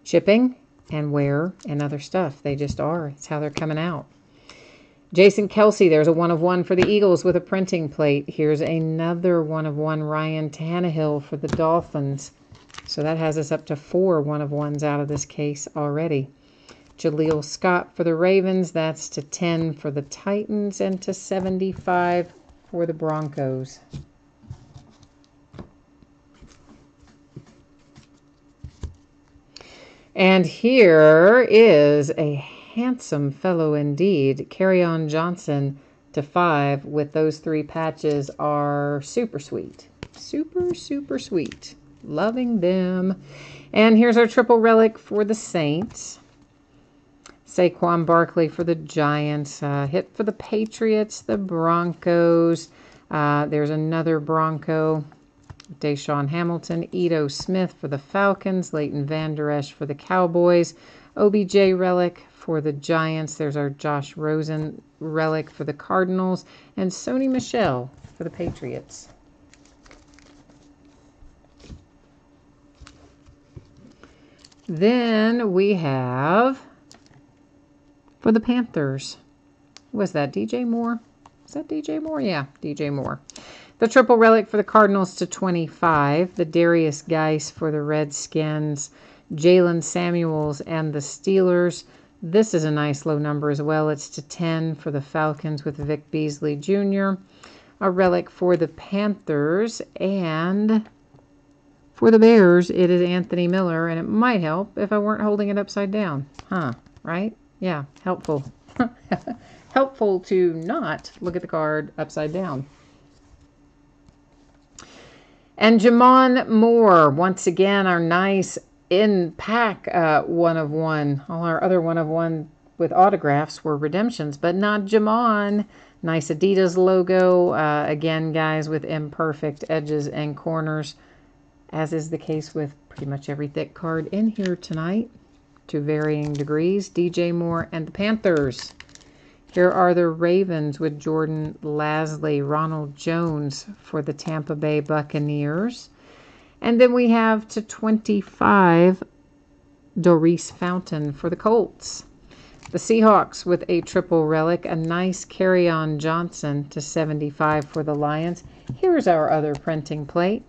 chipping and wear and other stuff. They just are. It's how they're coming out. Jason Kelsey, there's a 1 of 1 for the Eagles with a printing plate. Here's another 1 of 1 Ryan Tannehill for the Dolphins. So that has us up to 4 1 of 1s out of this case already. Jaleel Scott for the Ravens. That's to 10 for the Titans and to 75 for the Broncos. And here is a handsome fellow indeed. Kerryon Johnson to 5 with those 3 patches are super sweet. Super, super sweet. Loving them. And here's our triple relic for the Saints. Saquon Barkley for the Giants. Hit for the Patriots, the Broncos. There's another Bronco. Deshaun Hamilton, Ito Smith for the Falcons, Leighton Vander Esch for the Cowboys, OBJ relic for the Giants. There's our Josh Rosen relic for the Cardinals, and Sony Michel for the Patriots. Then we have for the Panthers. Was that DJ Moore? Is that DJ Moore? Yeah, DJ Moore. The triple relic for the Cardinals to 25. The Darius Geis for the Redskins. Jalen Samuels and the Steelers. This is a nice low number as well. It's to 10 for the Falcons with Vic Beasley Jr. A relic for the Panthers. And for the Bears, it is Anthony Miller. And it might help if I weren't holding it upside down. Huh, right? Yeah, helpful. Helpful to not look at the card upside down. And Jamon Moore, once again, our nice in-pack 1 of 1. All our other 1 of 1 with autographs were redemptions, but not Jamon. Nice Adidas logo. Again, guys, with imperfect edges and corners, as is the case with pretty much every thick card in here tonight, to varying degrees. DJ Moore and the Panthers. Here are the Ravens with Jordan Lasley, Ronald Jones for the Tampa Bay Buccaneers. And then we have to 25, Doris Fountain for the Colts. The Seahawks with a triple relic, a nice Kerryon Johnson to 75 for the Lions. Here's our other printing plate,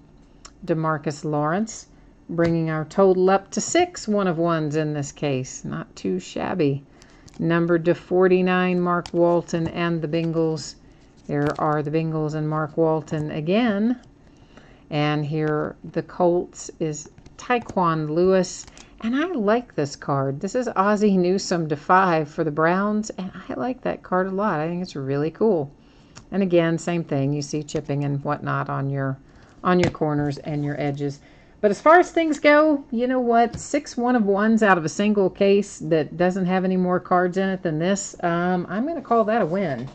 DeMarcus Lawrence, bringing our total up to 6 1 of 1s in this case. Not too shabby. Numbered to 49, Mark Walton and the Bengals. There are the Bengals and Mark Walton again. And here the Colts is Tyquan Lewis. And I like this card. This is Ozzie Newsome to 5 for the Browns. And I like that card a lot. I think it's really cool. And again, same thing. You see chipping and whatnot on your corners and your edges. But as far as things go, you know what? 6 1 of 1s out of a single case that doesn't have any more cards in it than this. I'm going to call that a win.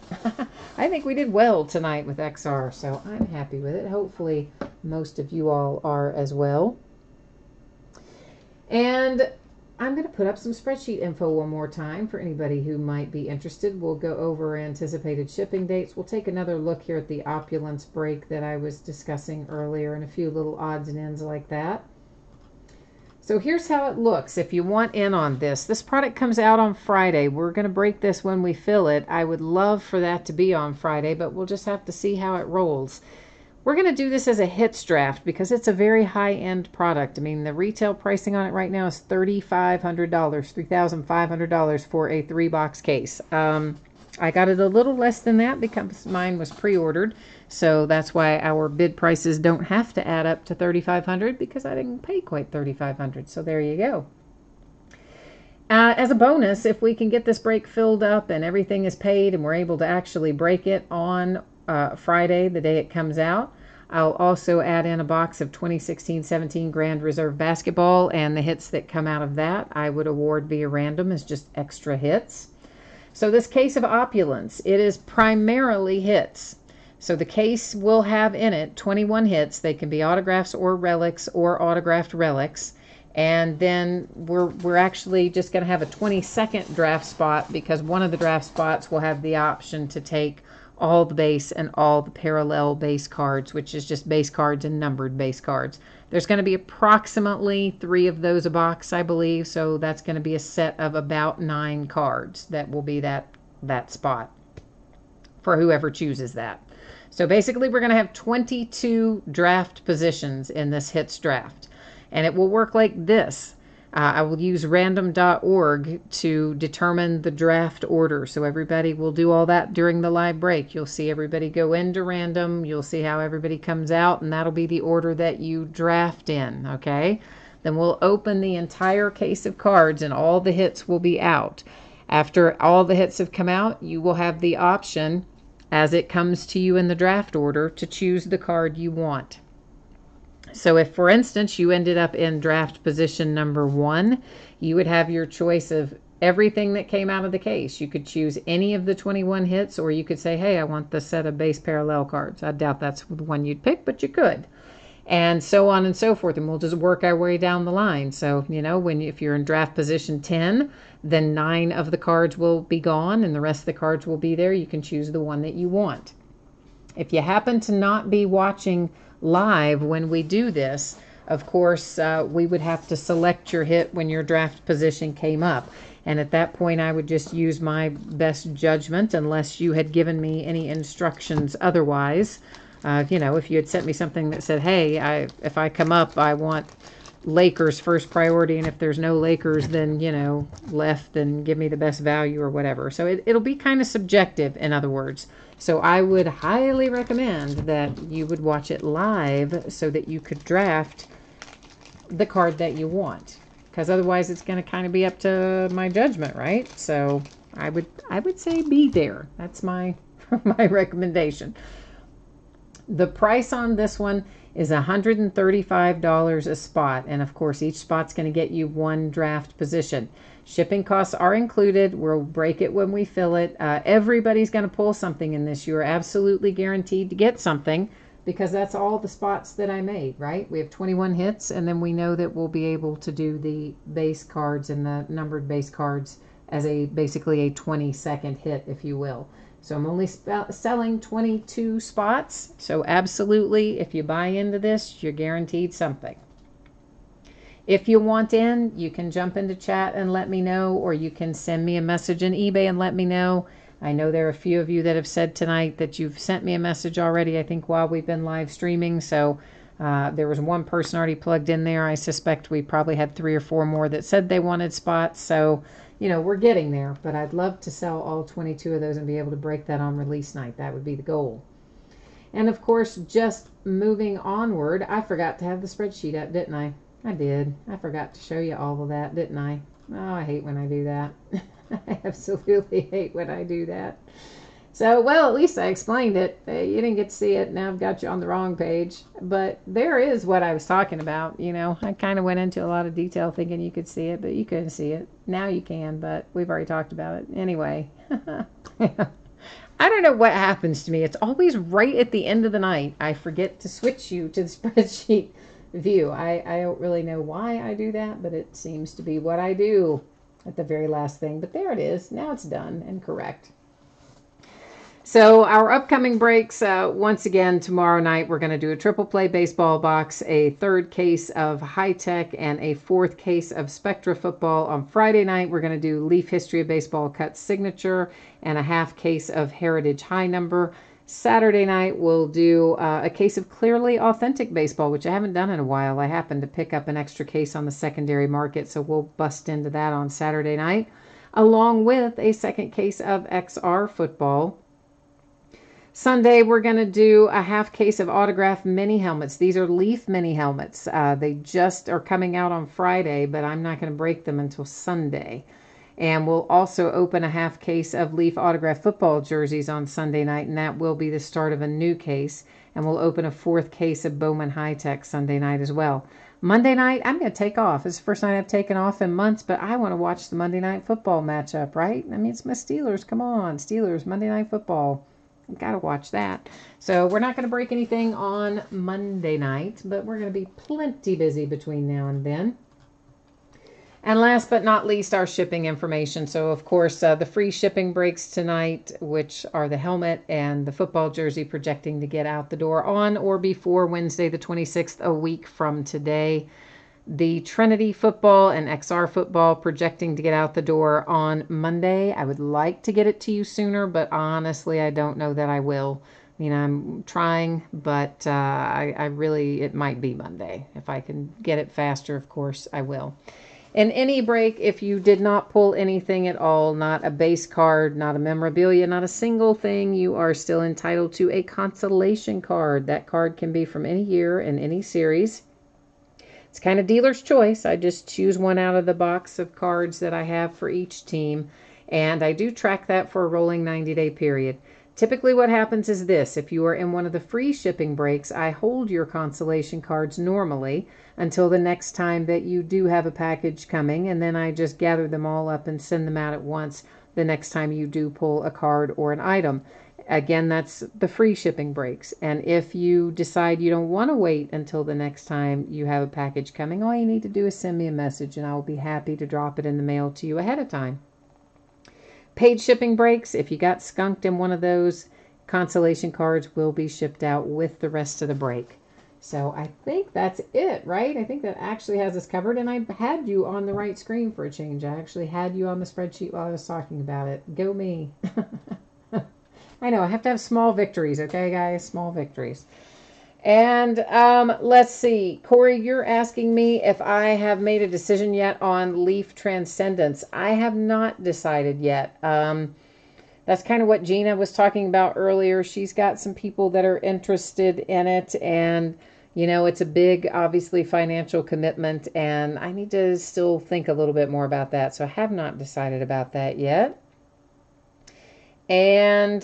I think we did well tonight with XR, so I'm happy with it. Hopefully most of you all are as well. And I'm going to put up some spreadsheet info one more time for anybody who might be interested. We'll go over anticipated shipping dates. We'll take another look here at the opulence break that I was discussing earlier and a few little odds and ends like that. So here's how it looks if you want in on this. This product comes out on Friday. We're going to break this when we fill it. I would love for that to be on Friday, but we'll just have to see how it rolls. We're going to do this as a hits draft because it's a very high-end product. I mean, the retail pricing on it right now is $3,500, $3,500 for a 3-box case. I got it a little less than that because mine was pre-ordered. So that's why our bid prices don't have to add up to $3,500 because I didn't pay quite $3,500. So there you go. As a bonus, if we can get this break filled up and everything is paid and we're able to actually break it on Friday, the day it comes out, I'll also add in a box of 2016-17 Grand Reserve Basketball, and the hits that come out of that I would award via random as just extra hits. So this case of opulence, it is primarily hits. So the case will have in it 21 hits. They can be autographs or relics or autographed relics. And then we're actually just going to have a 22nd draft spot because one of the draft spots will have the option to take all the base and all the parallel base cards, which is just base cards and numbered base cards. There's going to be approximately 3 of those a box, I believe. So that's going to be a set of about 9 cards that will be that spot for whoever chooses that. So basically, we're going to have 22 draft positions in this hits draft. And it will work like this. I will use random.org to determine the draft order. So everybody will do all that during the live break. You'll see everybody go into random. You'll see how everybody comes out, and that'll be the order that you draft in, okay? Then we'll open the entire case of cards, and all the hits will be out. After all the hits have come out, you will have the option, as it comes to you in the draft order, to choose the card you want. So if, for instance, you ended up in draft position number 1, you would have your choice of everything that came out of the case. You could choose any of the 21 hits, or you could say, hey, I want the set of base parallel cards. I doubt that's the one you'd pick, but you could. And so on and so forth. And we'll just work our way down the line. So, if you're in draft position 10, then 9 of the cards will be gone and the rest of the cards will be there. You can choose the one that you want. If you happen to not be watching live when we do this, of course, we would have to select your hit when your draft position came up. And at that point, I would just use my best judgment unless you had given me any instructions otherwise. If you had sent me something that said, hey, if I come up, I want Lakers first priority, and if there's no Lakers, then, left and give me the best value or whatever. So it'll be kind of subjective, in other words. So I would highly recommend that you would watch it live so that you could draft the card that you want. Because otherwise it's going to kind of be up to my judgment, right? So I would say be there. That's my recommendation. The price on this one is $135 a spot. And of course, each spot's going to get you 1 draft position. Shipping costs are included. We'll break it when we fill it. Everybody's going to pull something in this. You are absolutely guaranteed to get something because that's all the spots that I made, right? We have 21 hits, and then we know that we'll be able to do the base cards and the numbered base cards as basically a 20-second hit, if you will. So I'm only selling 22 spots. So absolutely, if you buy into this, you're guaranteed something. If you want in, you can jump into chat and let me know, or you can send me a message in eBay and let me know. I know there are a few of you that have said tonight that you've sent me a message already, I think, while we've been live streaming. So there was one person already plugged in there. I suspect we probably had 3 or 4 more that said they wanted spots. So, we're getting there. But I'd love to sell all 22 of those and be able to break that on release night. That would be the goal. And, of course, just moving onward, I forgot to have the spreadsheet up, didn't I? I did. I forgot to show you all of that, didn't I? Oh, I hate when I do that. I absolutely hate when I do that. So, well, at least I explained it. You didn't get to see it. Now I've got you on the wrong page. But there is what I was talking about. I kind of went into a lot of detail thinking you could see it, but you couldn't see it. Now you can, but we've already talked about it. Anyway. I don't know what happens to me. It's always right at the end of the night. I forget to switch you to the spreadsheet view. I don't really know why I do that, but it seems to be what I do at the very last thing. But there it is. Now it's done and correct. So our upcoming breaks, once again, tomorrow night, we're going to do a triple play baseball box, a 3rd case of high tech, and a 4th case of Spectra football. On Friday night, we're going to do Leaf History of Baseball Cut Signature and a half case of Heritage High Number. Saturday night, we'll do a case of Clearly Authentic Baseball, which I haven't done in a while. I happened to pick up an extra case on the secondary market, so we'll bust into that on Saturday night, along with a 2nd case of XR football. Sunday, we're going to do a half case of autographed mini helmets. These are Leaf mini helmets. They just are coming out on Friday, but I'm not going to break them until Sunday. And we'll also open a half case of Leaf autographed football jerseys on Sunday night, and that will be the start of a new case. And we'll open a 4th case of Bowman High Tech Sunday night as well. Monday night, I'm going to take off. It's the first night I've taken off in months, but I want to watch the Monday Night Football matchup, right? I mean, it's my Steelers. Come on, Steelers, Monday Night Football. I've got to watch that. So we're not going to break anything on Monday night, but we're going to be plenty busy between now and then. And last but not least, our shipping information. So, of course, the free shipping breaks tonight, which are the helmet and the football jersey, projecting to get out the door on or before Wednesday, the 26th, a week from today. The Trinity football and XR football projecting to get out the door on Monday. I would like to get it to you sooner, but honestly, I don't know that I will. I mean, I'm trying, but I really, it might be Monday. If I can get it faster, of course, I will. In any break, if you did not pull anything at all, not a base card, not a memorabilia, not a single thing, you are still entitled to a consolation card. That card can be from any year and any series. It's kind of dealer's choice. I just choose one out of the box of cards that I have for each team, and I do track that for a rolling 90-day period. Typically what happens is this: if you are in one of the free shipping breaks, I hold your consolation cards normally until the next time that you do have a package coming, and then I just gather them all up and send them out at once the next time you do pull a card or an item. Again, that's the free shipping breaks. And if you decide you don't want to wait until the next time you have a package coming, all you need to do is send me a message and I will be happy to drop it in the mail to you ahead of time. Paid shipping breaks, if you got skunked in one of those, consolation cards will be shipped out with the rest of the break. So I think that's it, right? I think that actually has us covered, and I had you on the right screen for a change. I actually had you on the spreadsheet while I was talking about it. Go me. I know, I have to have small victories, okay, guys? Small victories. And let's see. Corey, you're asking me if I have made a decision yet on Leaf Transcendence. I have not decided yet. That's kind of what Gina was talking about earlier. She's got some people that are interested in it, and you know, it's a big, obviously, financial commitment, and I need to still think a little bit more about that. So I have not decided about that yet. And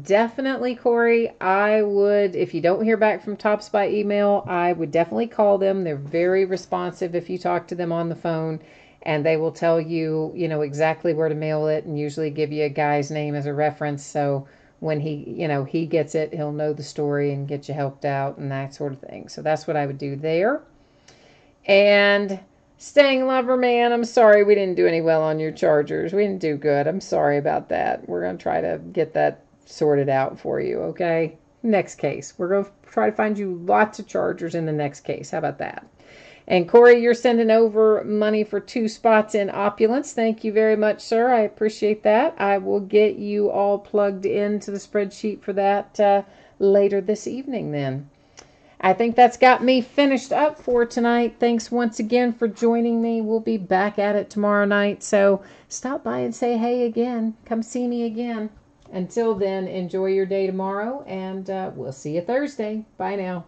definitely, Corey, I would, if you don't hear back from Tops by email, I would definitely call them. They're very responsive if you talk to them on the phone, and they will tell you, you know, exactly where to mail it, and usually give you a guy's name as a reference. So when he gets it, he'll know the story and get you helped out and that sort of thing. So that's what I would do there. And Staying Lover Man, I'm sorry we didn't do any well on your chargers. We didn't do good. I'm sorry about that. We're going to try to get that sorted out for you, okay? Next case. We're going to try to find you lots of chargers in the next case. How about that? And Corey, you're sending over money for 2 spots in Opulence. Thank you very much, sir. I appreciate that. I will get you all plugged into the spreadsheet for that later this evening then. I think that's got me finished up for tonight. Thanks once again for joining me. We'll be back at it tomorrow night. So stop by and say hey again. Come see me again. Until then, enjoy your day tomorrow, and we'll see you Thursday. Bye now.